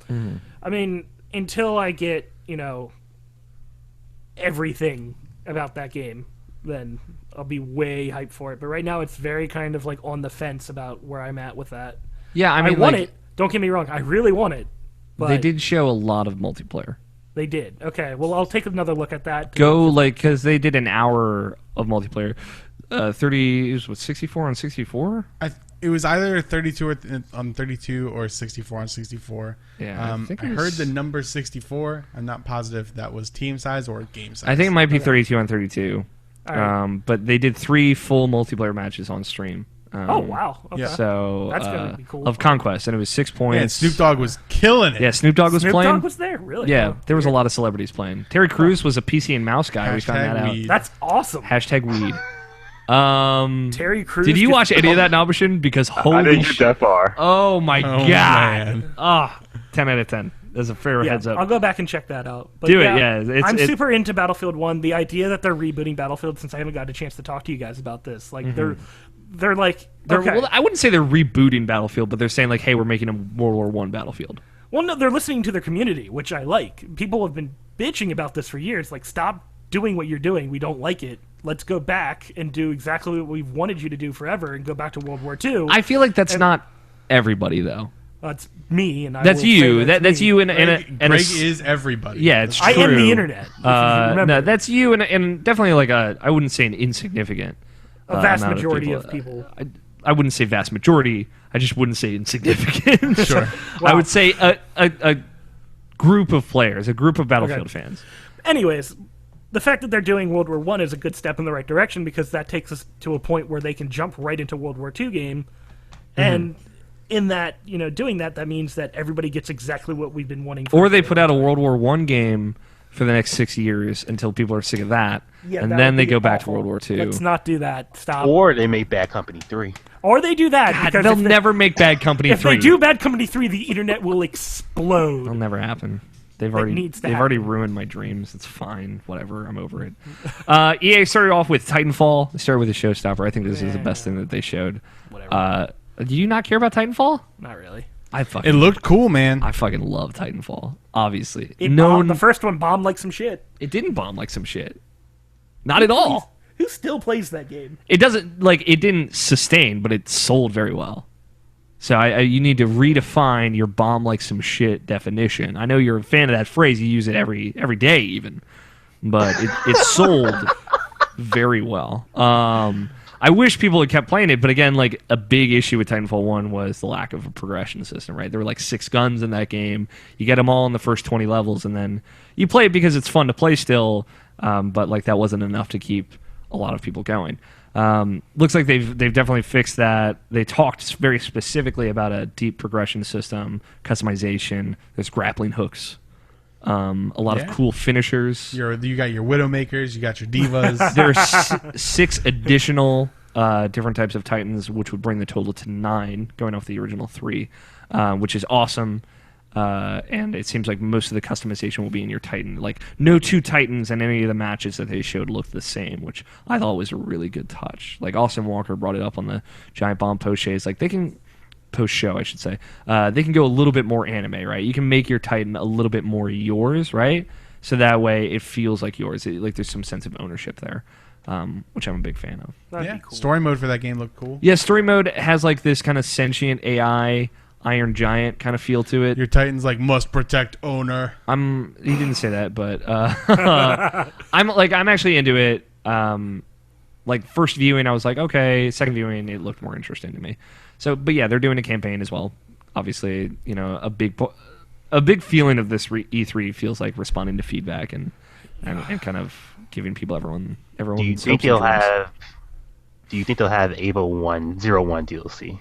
I mean, until I get, everything about that game, then I'll be way hyped for it. But right now, it's very kind of like on the fence about where I'm at with that. Yeah, I mean, I want it. Don't get me wrong. I really want it. But they did show a lot of multiplayer. They did. Okay, well, I'll take another look at that. Because they did an hour of multiplayer. 64 on 64? It was either 32 on 32 or 64 on 64. Yeah, I heard the number 64. I'm not positive if that was team size or game size. I think it might be 32 on 32. Right. But they did 3 full multiplayer matches on stream. Oh, wow. Okay. Yeah. So That's gonna be cool. Of Conquest, and it was 6 points. Yeah, and Snoop Dogg was killing it. Yeah, Snoop Dogg was Snoop playing. Dogg was there, really? Yeah, Oh, there was a lot of celebrities playing. Terry Crews was a PC and mouse guy. We found that Weed. out. That's awesome. Hashtag weed. Terry Crews. Did you watch any of that, Nabishin? Because I holy didn't get shit. that far. Oh my god. man. 10 out of 10. as a fair heads up. I'll go back and check that out. But Do it, yeah. I'm super into Battlefield 1. The idea that they're rebooting Battlefield, since I haven't got a chance to talk to you guys about this, like they're like, okay. Well, I wouldn't say they're rebooting Battlefield, but they're saying like, hey, we're making a World War I Battlefield. Well, no, they're listening to their community, which I like. People have been bitching about this for years. Like, stop doing what you're doing. We don't like it. Let's go back and do exactly what we've wanted you to do forever and go back to World War II. I feel like that's not everybody, though. That's me, and that's you. That's you, and Greg is everybody. Yeah, it's true. I am the internet. No, that's you, and definitely like I wouldn't say an insignificant. A vast majority of people. I wouldn't say vast majority. I just wouldn't say insignificant. Sure. Wow. I would say a group of players, a group of Battlefield fans. Anyways, the fact that they're doing World War I is a good step in the right direction because that takes us to a point where they can jump right into World War II game, and in that, doing that means that everybody gets exactly what we've been wanting. Or they put out a World War I game for the next 6 years until people are sick of that, and then they go back to World War II. Let's not do that. Stop. Or they make Bad Company 3. Or they do that. God, because they'll never make Bad Company 3. If they do Bad Company 3, the internet will explode. It'll never happen. They've already ruined my dreams. It's fine. Whatever. I'm over it. EA started off with Titanfall. They started with a showstopper. I think this is the best thing that they showed. Whatever. Do you not care about Titanfall? Not really. It looked cool, man. I fucking love Titanfall. Obviously, the first one bombed like some shit. It didn't bomb like some shit. Not at all. Who still plays that game? It doesn't it didn't sustain, but it sold very well. So you need to redefine your bomb like some shit definition. I know you're a fan of that phrase. You use it every day even, but it sold very well. I wish people had kept playing it, but again, like a big issue with Titanfall 1 was the lack of a progression system, right? There were like 6 guns in that game. You get them all in the first 20 levels, and then you play it because it's fun to play still, but like that wasn't enough to keep a lot of people going. Looks like they've definitely fixed that. They talked very specifically about a deep progression system, customization. There's grappling hooks. A lot of cool finishers. You got your Widowmakers, you got your Divas. There are 6 additional different types of Titans, which would bring the total to 9, going off the original 3, which is awesome. And it seems like most of the customization will be in your Titan. Like, no 2 Titans in any of the matches that they showed looked the same, which I thought was a really good touch. Like, Austin Walker brought it up on the Giant Bomb post-shows. Like, they can... post-show, I should say. They can go a little bit more anime, right? You can make your Titan a little bit more yours, right? So that way it feels like yours. Like there's some sense of ownership there, which I'm a big fan of. That'd be cool. Story mode for that game looked cool. Yeah, story mode has like this kind of sentient AI Iron Giant kind of feel to it. Your Titan's like must protect owner. He didn't say that, but I'm actually into it. Like first viewing, I was like, okay. Second viewing, it looked more interesting to me. So, but yeah, they're doing a campaign as well. Obviously, a big feeling of this E3 feels like responding to feedback and kind of giving people everyone. Do you think they'll have Ava 101 DLC?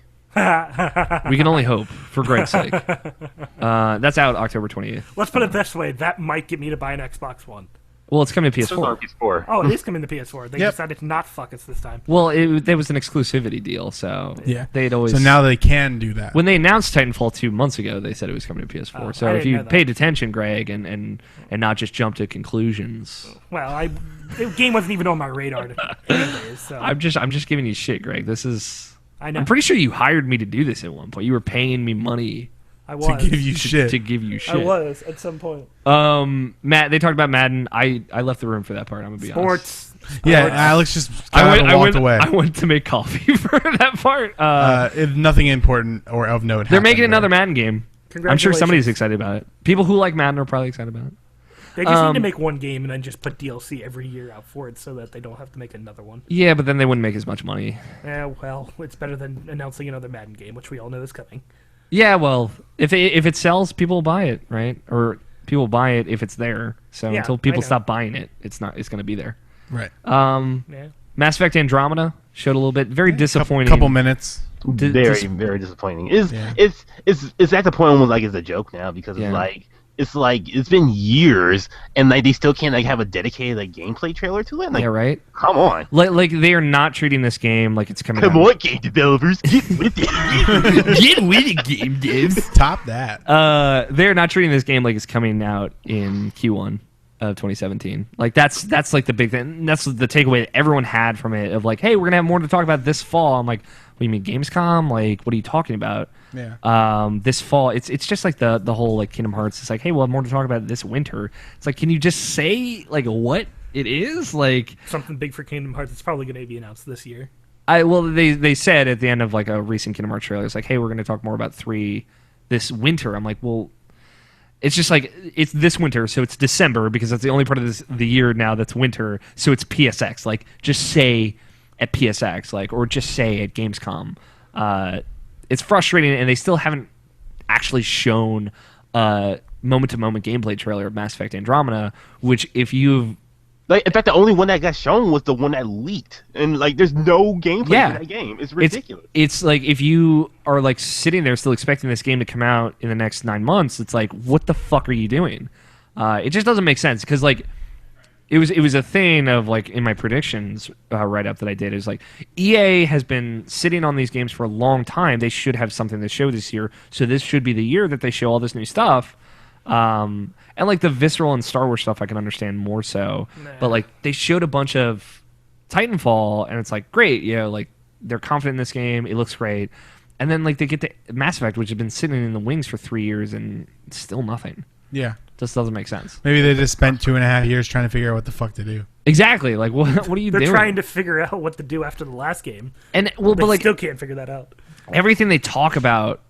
We can only hope, for Greg's sake. That's out October 28th. Let's put it this way: that might get me to buy an Xbox One. Well, it's coming to PS4. PS4. Oh, it is coming to PS4. They decided to not fuck us this time. Well, there was an exclusivity deal, so they'd always. So now they can do that. When they announced Titanfall 2 months ago, they said it was coming to PS4. Oh, so if you paid attention, Greg, and not just jump to conclusions. Well, the game wasn't even on my radar, anyways. So. I'm just giving you shit, Greg. This is. I know. I'm pretty sure you hired me to do this at one point. You were paying me money. I was. To give you shit. To give you shit. I was at some point. Matt, they talked about Madden. I left the room for that part. I'm gonna be honest. Yeah, Alex just walked away. I went to make coffee for that part. Nothing important or of note. They're making another Madden game. I'm sure somebody's excited about it. People who like Madden are probably excited about it. They just need to make one game and then just put DLC every year out for it so that they don't have to make another one. Yeah, but then they wouldn't make as much money. Yeah, well, it's better than announcing another Madden game, which we all know is coming. Yeah, well, if it sells, people will buy it, right? Or people buy it if it's there. So until people stop buying it, it's going to be there. Right. Mass Effect Andromeda showed a little bit. Very disappointing. Couple minutes. Very disappointing. It's at the point almost like it's a joke now because it's like it's like it's been years, and like they still can't like have a dedicated like gameplay trailer to it. Like, Yeah, right. come on, Like they are not treating this game like it's coming. come out. on, game developers, get with it. Get with it, game devs. Top that. They're not treating this game like it's coming out in Q1 of 2017. Like that's like the big thing. That's the takeaway that everyone had from it of like, hey, we're gonna have more to talk about this fall. I'm like, what do you mean Gamescom? Like, what are you talking about? Yeah. This fall, it's just like the whole like Kingdom Hearts. It's like, hey, we'll have more to talk about this winter. It's like, can you just say like what it is? Like Something big for Kingdom Hearts. It's probably going to be announced this year. They said at the end of like a recent Kingdom Hearts trailer, it's like, hey, we're going to talk more about 3 this winter. I'm like, well, it's just like it's this winter, so it's December because that's the only part of the year now that's winter. So it's PSX. Like, just say at PSX, like, or just say at Gamescom. It's frustrating, and they still haven't actually shown a moment-to-moment gameplay trailer of Mass Effect Andromeda, which if you've... Like, in fact, the only one that got shown was the one that leaked, and like, there's no gameplay in that game. It's ridiculous. It's like if you are like sitting there still expecting this game to come out in the next 9 months, it's like, what the fuck are you doing? It just doesn't make sense because like it was a thing of like in my predictions write up that I did is like EA has been sitting on these games for a long time. They should have something to show this year, so this should be the year that they show all this new stuff. And like the Visceral and Star Wars stuff, I can understand more so. Nah. But like they showed a bunch of Titanfall, and it's like great, you know, like they're confident in this game. It looks great, and then like they get to Mass Effect, which has been sitting in the wings for 3 years, and it's still nothing. Yeah. Just doesn't make sense. Maybe they just spent 2.5 years trying to figure out what the fuck to do. Exactly. Like, what are you doing? They're trying to figure out what to do after the last game. And well, they but like, still can't figure that out. Everything they talk about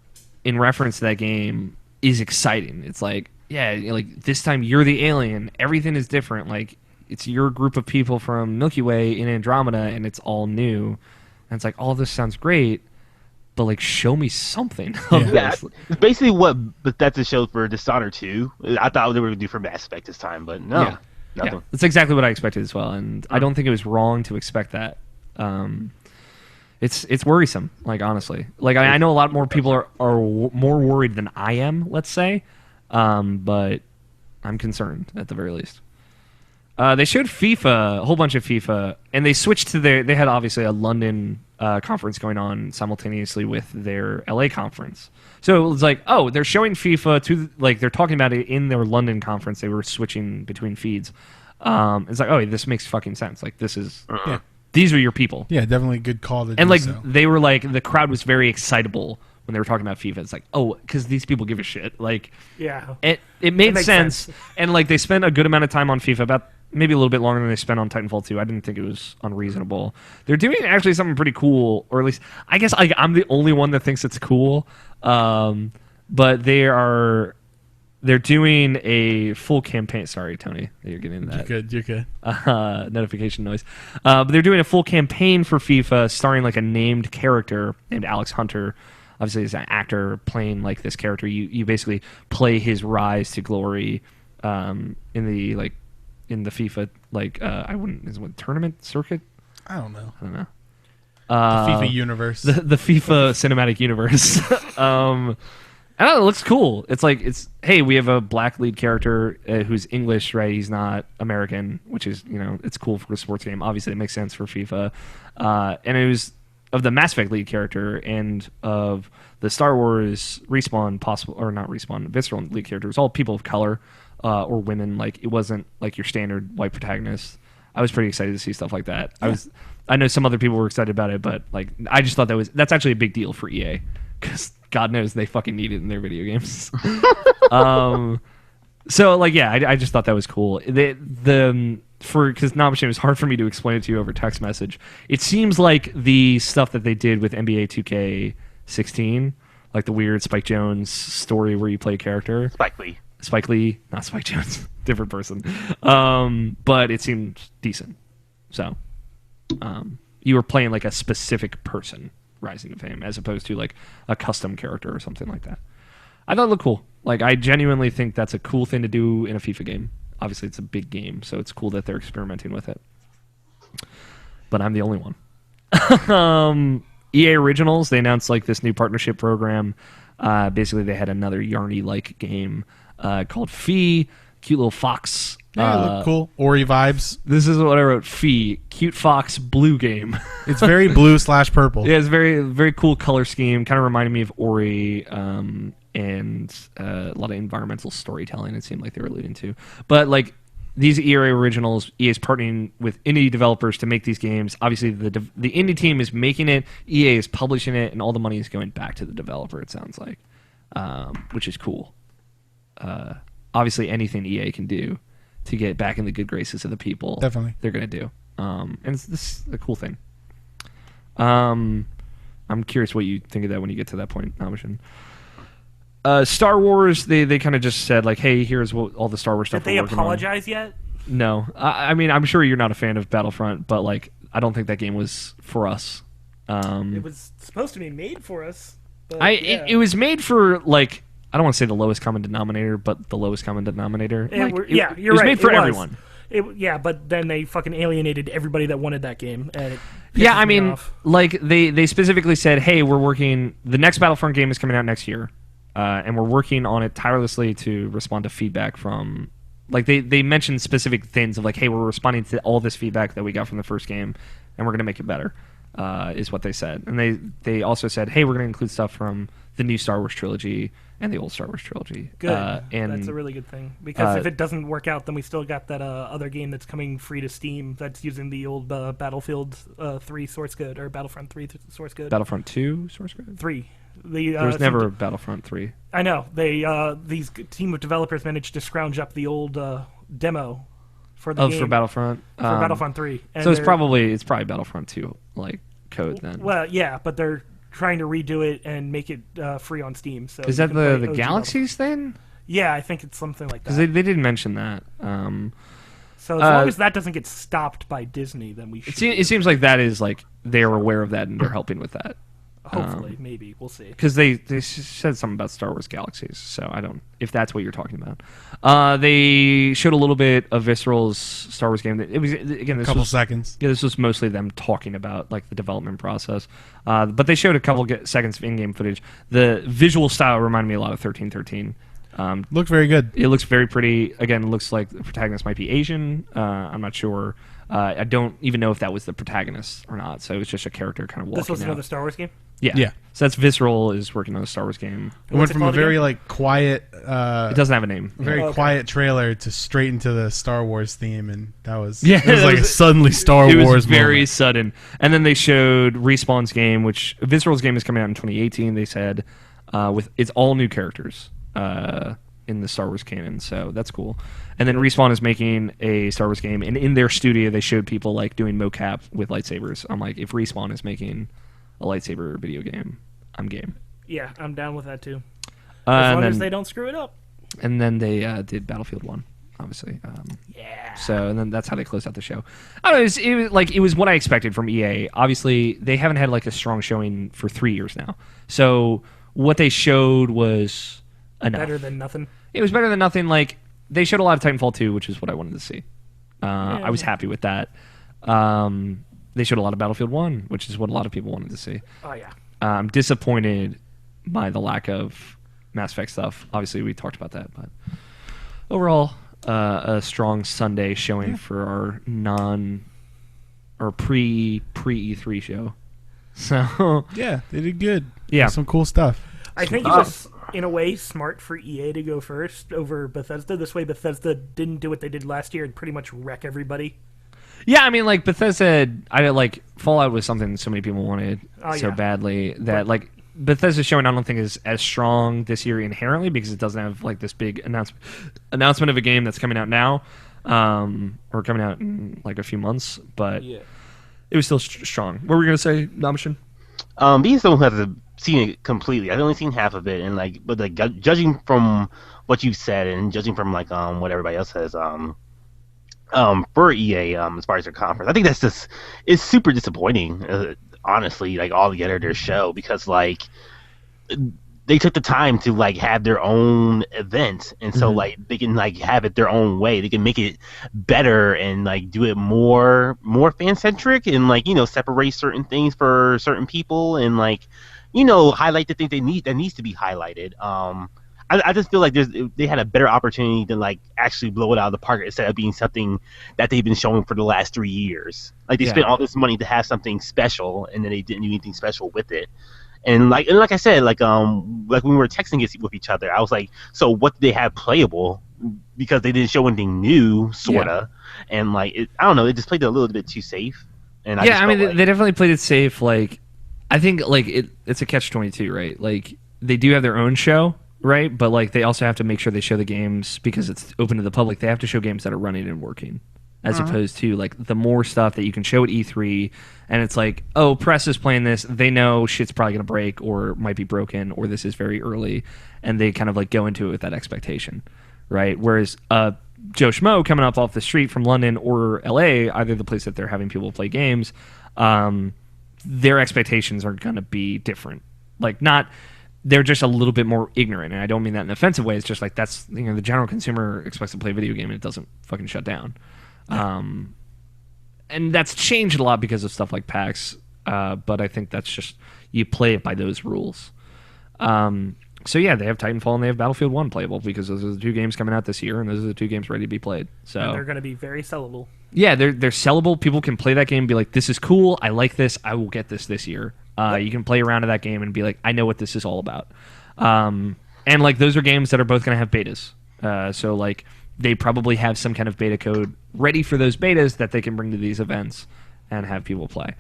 in reference to that game is exciting. It's like, yeah, like this time you're the alien. Everything is different. Like, it's your group of people from Milky Way in Andromeda, and it's all new. And it's like, all this sounds great, but like, show me something. Yeah, it's basically what Bethesda showed for Dishonored 2. I thought they were going to do for Mass Effect this time, but no, nothing. Yeah. That's exactly what I expected as well, and I don't think it was wrong to expect that. It's worrisome, like, honestly. Like, I know a lot more people are more worried than I am, let's say, but I'm concerned at the very least. They showed FIFA, a whole bunch of FIFA, and they switched to they had obviously a London conference going on simultaneously with their LA conference. So it was like, oh, they're showing FIFA to, like, they're talking about it in their London conference. They were switching between feeds. It's like, oh, this makes fucking sense. Like, this is, these are your people. Yeah, definitely a good call to do. And like, so. They were like, the crowd was very excitable when they were talking about FIFA. It's like, oh, because these people give a shit. Like, yeah, it made sense. And like, they spent a good amount of time on FIFA, about maybe a little bit longer than they spent on Titanfall 2. I didn't think it was unreasonable. They're doing actually something pretty cool, or at least I guess I'm the only one that thinks it's cool. But they're doing a full campaign. Sorry, Tony, that you're getting that. You're good. Notification noise. But they're doing a full campaign for FIFA, starring like a named character named Alex Hunter. Obviously, he's an actor playing like this character. You basically play his rise to glory in the FIFA, like, is it tournament circuit? I don't know. The FIFA universe. The FIFA cinematic universe. I don't know, it looks cool. It's like, hey, we have a black lead character who's English, right? He's not American, which is, it's cool for a sports game. Obviously, it makes sense for FIFA. And it was of the Mass Effect lead character and of the Star Wars Visceral lead character. It was all people of color. Or women. Like, it wasn't like your standard white protagonist. I was pretty excited to see stuff like that. Yeah. I know some other people were excited about it, but like, I just thought that's actually a big deal for EA, because God knows they fucking need it in their video games. So like, yeah, I just thought that was cool. Because Nabashin, it was hard for me to explain it to you over text message. It seems like the stuff that they did with NBA 2K16, like the weird Spike Jonze story where you play a character. Spike Lee, not Spike Jonze, different person. But it seemed decent. So, you were playing like a specific person rising to fame, as opposed to like a custom character or something like that. I thought it looked cool. Like, I genuinely think that's a cool thing to do in a FIFA game. Obviously, it's a big game, so it's cool that they're experimenting with it. But I'm the only one. EA Originals, they announced like this new partnership program. Basically, they had another Yarny-like game called Fee. Cute little fox. Yeah, it looked cool. Ori vibes. This is what I wrote. Fee. Cute fox blue game. It's very blue/purple. Yeah, it's very, very cool color scheme. Kind of reminded me of Ori, and a lot of environmental storytelling. It seemed like they were alluding to, but like these EA originals, EA is partnering with indie developers to make these games. Obviously, the indie team is making it, EA is publishing it, and all the money is going back to the developer. It sounds like, which is cool. Obviously, anything EA can do to get back in the good graces of the people, Definitely. they're going to do. And this is a cool thing. I'm curious what you think of that when you get to that point, Namishan. Star Wars, they kind of just said, like, hey, here's what all the Star Wars stuff Did they we're working on. apologize yet? No. I mean, I'm sure you're not a fan of Battlefront, but, like, I don't think that game was for us. It was supposed to be made for us. But, it was made for, like, I don't want to say the lowest common denominator, but the lowest common denominator. You're It right. was made for it was. everyone. But then they fucking alienated everybody that wanted that game. And it Yeah, pisses I me mean, off. like, they specifically said, hey, we're working, the next Battlefront game is coming out next year, and we're working on it tirelessly to respond to feedback from, like, they mentioned specific things of, like, hey, we're responding to all this feedback that we got from the first game, and we're going to make it better, is what they said. And they also said, hey, we're going to include stuff from the new Star Wars trilogy and the old Star Wars trilogy. Good. And that's a really good thing. Because if it doesn't work out, then we still got that other game that's coming free to Steam that's using the old Battlefield 3 source code, or Battlefront 3 source code. Battlefront 2 source code? 3. There was never a Battlefront 3. I know. These team of developers managed to scrounge up the old demo for the game. For Battlefront? For Battlefront 3. And so it's probably Battlefront 2, like, code then. Well, yeah, but they're trying to redo it and make it free on Steam. So is you that can play the OG Galaxies thing? Yeah, I think it's something like that. Because they didn't mention that. So as long as that doesn't get stopped by Disney, then we should. It seems like that is, like, they're aware of that and they're helping with that. Hopefully, maybe. We'll see. Because they said something about Star Wars Galaxies, so I don't, if that's what you're talking about. They showed a little bit of Visceral's Star Wars game. It was, again, this Couple was, seconds. Yeah, this was mostly them talking about, like, the development process. But they showed a couple seconds of in-game footage. The visual style reminded me a lot of 1313. Looked very good. It looks very pretty. Again, it looks like the protagonist might be Asian. I'm not sure. I don't even know if that was the protagonist or not. So it was just a character kind of walking This was out. another Star Wars game? Yeah. So that's Visceral is working on a Star Wars game. It went from a very like quiet, It doesn't have a name. very quiet trailer to straight into the Star Wars theme, and that was Yeah, it was that like was- a suddenly Star It was Wars very moment. sudden. And then they showed Respawn's game, which Visceral's game is coming out in 2018. They said with it's all new characters in the Star Wars canon, so that's cool. And then Respawn is making a Star Wars game, and in their studio they showed people like doing mocap with lightsabers. I'm like, if Respawn is making a lightsaber video game, I'm game. Yeah, I'm down with that too. Uh, As and long then, as they don't screw it up. And then they did Battlefield 1, obviously. Yeah. So, and then that's how they closed out the show. I don't know, it was what I expected from EA. Obviously, they haven't had like a strong showing for 3 years now. So, what they showed was enough. Better than nothing. It was better than nothing. Like, they showed a lot of Titanfall 2, which is what I wanted to see. I was happy with that. They showed a lot of Battlefield 1, which is what a lot of people wanted to see. Oh, yeah. I'm disappointed by the lack of Mass Effect stuff. Obviously, we talked about that, but overall, a strong Sunday showing for our pre E3 show. So Yeah, they did good. Yeah. Some cool stuff. I think it was, in a way, smart for EA to go first over Bethesda. This way, Bethesda didn't do what they did last year and pretty much wreck everybody. yeah, I mean, like Bethesda, Fallout was something so many people wanted so yeah. badly that like Bethesda's showing I don't think is as strong this year inherently because it doesn't have like this big announcement of a game that's coming out now, or coming out in like a few months, but it was still strong. What were we gonna say, Namishin? Being someone who hasn't seen it completely, I've only seen half of it, and but judging from what you've said and judging from like what everybody else says, for EA, as far as their conference, I think that's just it's super disappointing. Honestly, like all together their show, because like they took the time to like have their own event, and so like they can like have it their own way. They can make it better and like do it more fan centric, and like separate certain things for certain people, and like highlight the things that needs to be highlighted. I just feel like they had a better opportunity to like actually blow it out of the park instead of being something that they've been showing for the last 3 years. Like they spent all this money to have something special, and then they didn't do anything special with it. And like I said, like when we were texting with each other, I was like, so what did they have playable? Because they didn't show anything new, sorta. Yeah. And like I don't know, they just played it a little bit too safe. And I mean, they definitely played it safe. Like I think like it's a catch-22, right? Like they do have their own show, right? But like they also have to make sure they show the games because it's open to the public. They have to show games that are running and working, as opposed to like the more stuff that you can show at E3, and it's like, oh, press is playing this. They know shit's probably gonna break or might be broken, or this is very early, and they kind of like go into it with that expectation, right? Whereas Joe Schmo coming up off the street from London or LA, either the place that they're having people play games, their expectations are gonna be different. Like not. They're just a little bit more ignorant, and I don't mean that in an offensive way. It's just like that's the general consumer expects to play a video game and it doesn't fucking shut down. Yeah. And that's changed a lot because of stuff like PAX, but I think that's just you play it by those rules. So yeah, they have Titanfall and they have Battlefield 1 playable because those are the 2 games coming out this year, and those are the 2 games ready to be played. So and they're going to be very sellable. Yeah, they're sellable. People can play that game and be like, "This is cool. I like this. I will get this year." You can play around to that game and be like, I know what this is all about. And like those are games that are both going to have betas. So like they probably have some kind of beta code ready for those betas that they can bring to these events and have people play.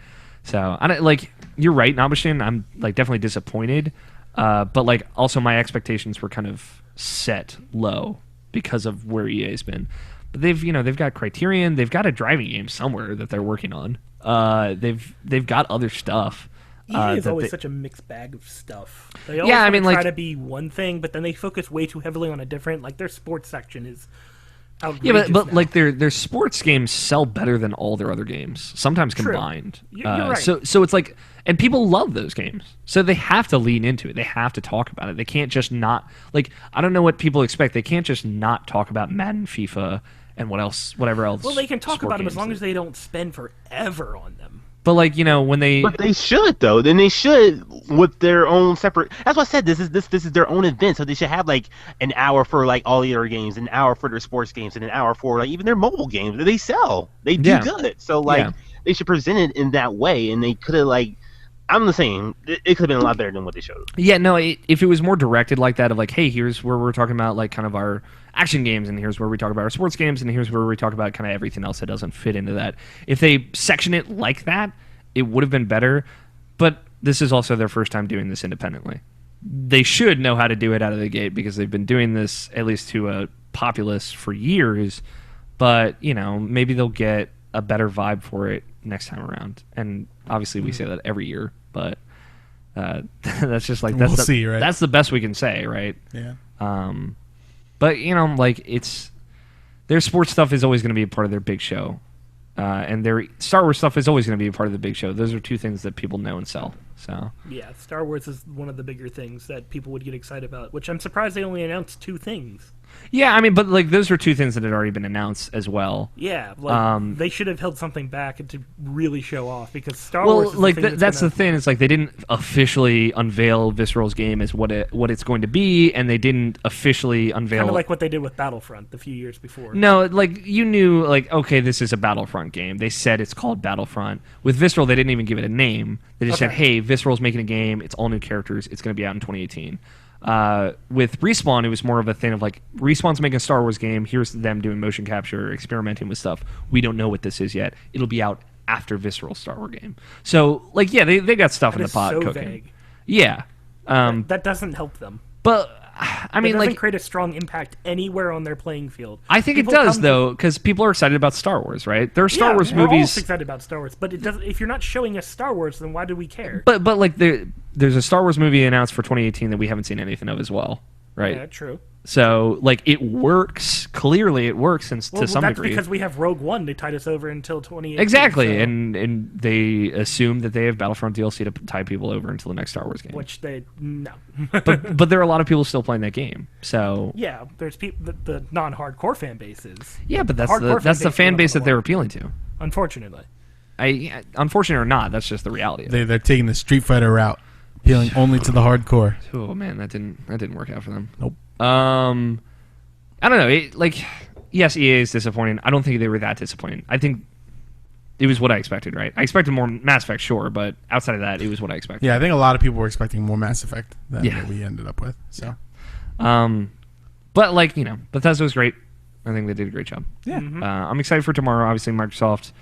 So like you're right, Nabashin. I'm like definitely disappointed. But like also my expectations were kind of set low because of where EA's been. But they've got Criterion. They've got a driving game somewhere that they're working on. They've got other stuff. EA is always such a mixed bag of stuff. They always try to be one thing, but then they focus way too heavily on a different. Like their sports section is outrageous. Yeah, but like their sports games sell better than all their other games, sometimes combined. You're right. So it's like, and people love those games, so they have to lean into it. They have to talk about it. They can't just not like. I don't know what people expect. They can't just not talk about Madden, FIFA, and whatever else. Well, they can talk about them as long as they don't spend forever on them. But like when they, but they should though. Then they should with their own separate. That's why I said this is their own event. So they should have like an hour for like all the other games, an hour for their sports games, and an hour for like even their mobile games that they sell. They do good. So like they should present it in that way. And they could have like, I'm the same. It could have been a lot better than what they showed. Yeah, no. If it was more directed like that, of like, hey, here's where we're talking about like kind of our action games, and here's where we talk about our sports games, and here's where we talk about kind of everything else that doesn't fit into that. If they section it like that, it would have been better. But this is also their first time doing this independently. They should know how to do it out of the gate because they've been doing this at least to a populace for years. But maybe they'll get a better vibe for it next time around. And obviously we say that every year, but that's just like we'll see, right? That's the best we can say, right? Yeah. But like it's their sports stuff is always going to be a part of their big show, and their Star Wars stuff is always going to be a part of the big show. Those are 2 things that people know and sell. So yeah, Star Wars is one of the bigger things that people would get excited about. Which I'm surprised they only announced 2 things. Yeah, I mean, but like those are 2 things that had already been announced as well. Yeah, like they should have held something back to really show off because Star Wars. Well, like that's the thing. It's like they didn't officially unveil Visceral's game as what it's going to be, and they didn't officially unveil. Kind of like what they did with Battlefront a few years before. No, like you knew, like okay, this is a Battlefront game. They said it's called Battlefront. With Visceral, they didn't even give it a name. They just said, "Hey, Visceral's making a game. It's all new characters. It's going to be out in 2018." With Respawn, it was more of a thing of like, Respawn's making a Star Wars game. Here's them doing motion capture, experimenting with stuff. We don't know what this is yet. It'll be out after Visceral's Star Wars game. So, like, yeah, they got stuff in the pot cooking. Vague. Yeah. That doesn't help them. But, I mean, it doesn't like, create a strong impact anywhere on their playing field. I think it does, though, because people are excited about Star Wars, right? There are Star Wars we're movies. All excited about Star Wars, but it doesn't. If you're not showing us Star Wars, then why do we care? But like, there's a Star Wars movie announced for 2018 that we haven't seen anything of as well, right? Yeah, true. So, like, it works. Clearly, it works to some degree. That's because we have Rogue One. They tied us over until 2018. Exactly, so. and they assume that they have Battlefront DLC to tie people over until the next Star Wars game. Which no. but there are a lot of people still playing that game. So yeah, there's people the non-hardcore fan bases. Yeah, but that's the fan base that they're appealing to. Unfortunately, unfortunate or not, that's just the reality. They're taking the Street Fighter route. Appealing only to the hardcore. Oh man, that didn't work out for them. Nope. I don't know. Yes, EA is disappointing. I don't think they were that disappointing. I think it was what I expected, right? I expected more Mass Effect, sure, but outside of that, it was what I expected. Yeah, I think a lot of people were expecting more Mass Effect than what we ended up with. So, but Bethesda was great. I think they did a great job. Yeah. I'm excited for tomorrow. Obviously, Microsoft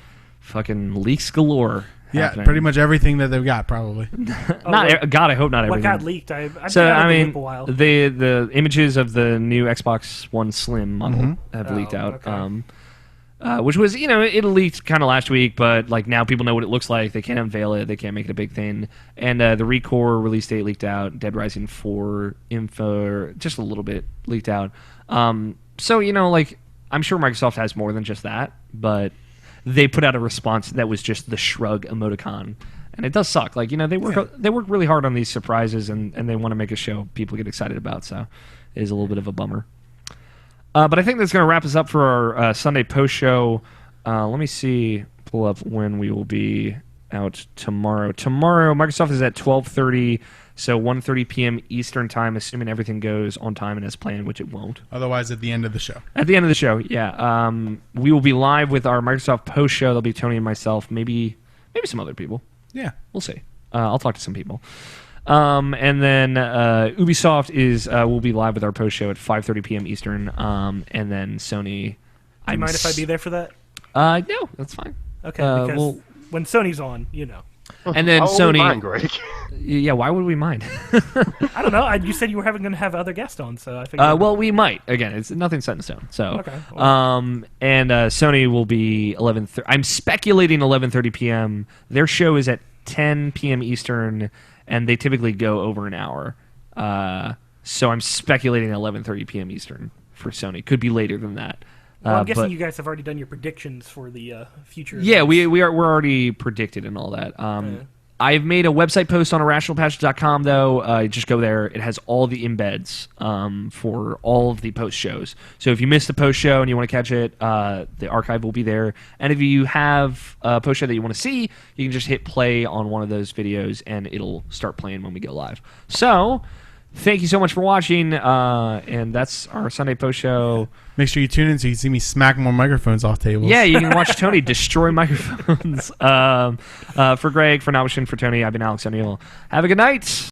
fucking leaks galore. Yeah, happening. pretty much everything that they've got, probably. God, I hope not What everything. got leaked? I've been out of the loop a while. the images of the new Xbox One Slim model have leaked out. Okay. Which was, it leaked kind of last week, but now people know what it looks like. They can't unveil it. They can't make it a big thing. And the ReCore release date leaked out. Dead Rising 4 info, just a little bit leaked out. So, I'm sure Microsoft has more than just that, but they put out a response that was just the shrug emoticon. And it does suck. They work really hard on these surprises, and they want to make a show people get excited about. So it is a little bit of a bummer. But I think that's going to wrap us up for our Sunday post show. Let me pull up when we will be out tomorrow. Tomorrow, Microsoft is at 12:30, so 1:30 p.m. Eastern time, assuming everything goes on time and as planned, which it won't. Otherwise, at the end of the show. At the end of the show, yeah. We will be live with our Microsoft post show. There'll be Tony and myself, maybe some other people. Yeah. We'll see. I'll talk to some people. And then Ubisoft will be live with our post show at 5:30 p.m. Eastern. And then Sony. Do you mind if I be there for that? No, that's fine. Okay, because when Sony's on, And then Sony. Mind, Greg? Yeah, why would we mind? I don't know. You said you were going to have other guests on, so I figured. Well, we might. Again, it's nothing set in stone. So, okay. And Sony will be 11:30. I'm speculating 11:30 p.m. Their show is at 10 p.m. Eastern, and they typically go over an hour. So I'm speculating 11:30 p.m. Eastern for Sony. Could be later than that. Well, I'm guessing you guys have already done your predictions for the future. Yeah, we're already predicted and all that. I've made a website post on IrrationalPod.com, though. Just go there. It has all the embeds for all of the post shows. So if you missed the post show and you want to catch it, the archive will be there. And if you have a post show that you want to see, you can just hit play on one of those videos, and it'll start playing when we go live. So thank you so much for watching, and that's our Sunday post show. Make sure you tune in so you can see me smack more microphones off tables. Yeah, you can watch Tony destroy microphones. For Greg, for Nabishin, for Tony, I've been Alex O'Neill. Have a good night.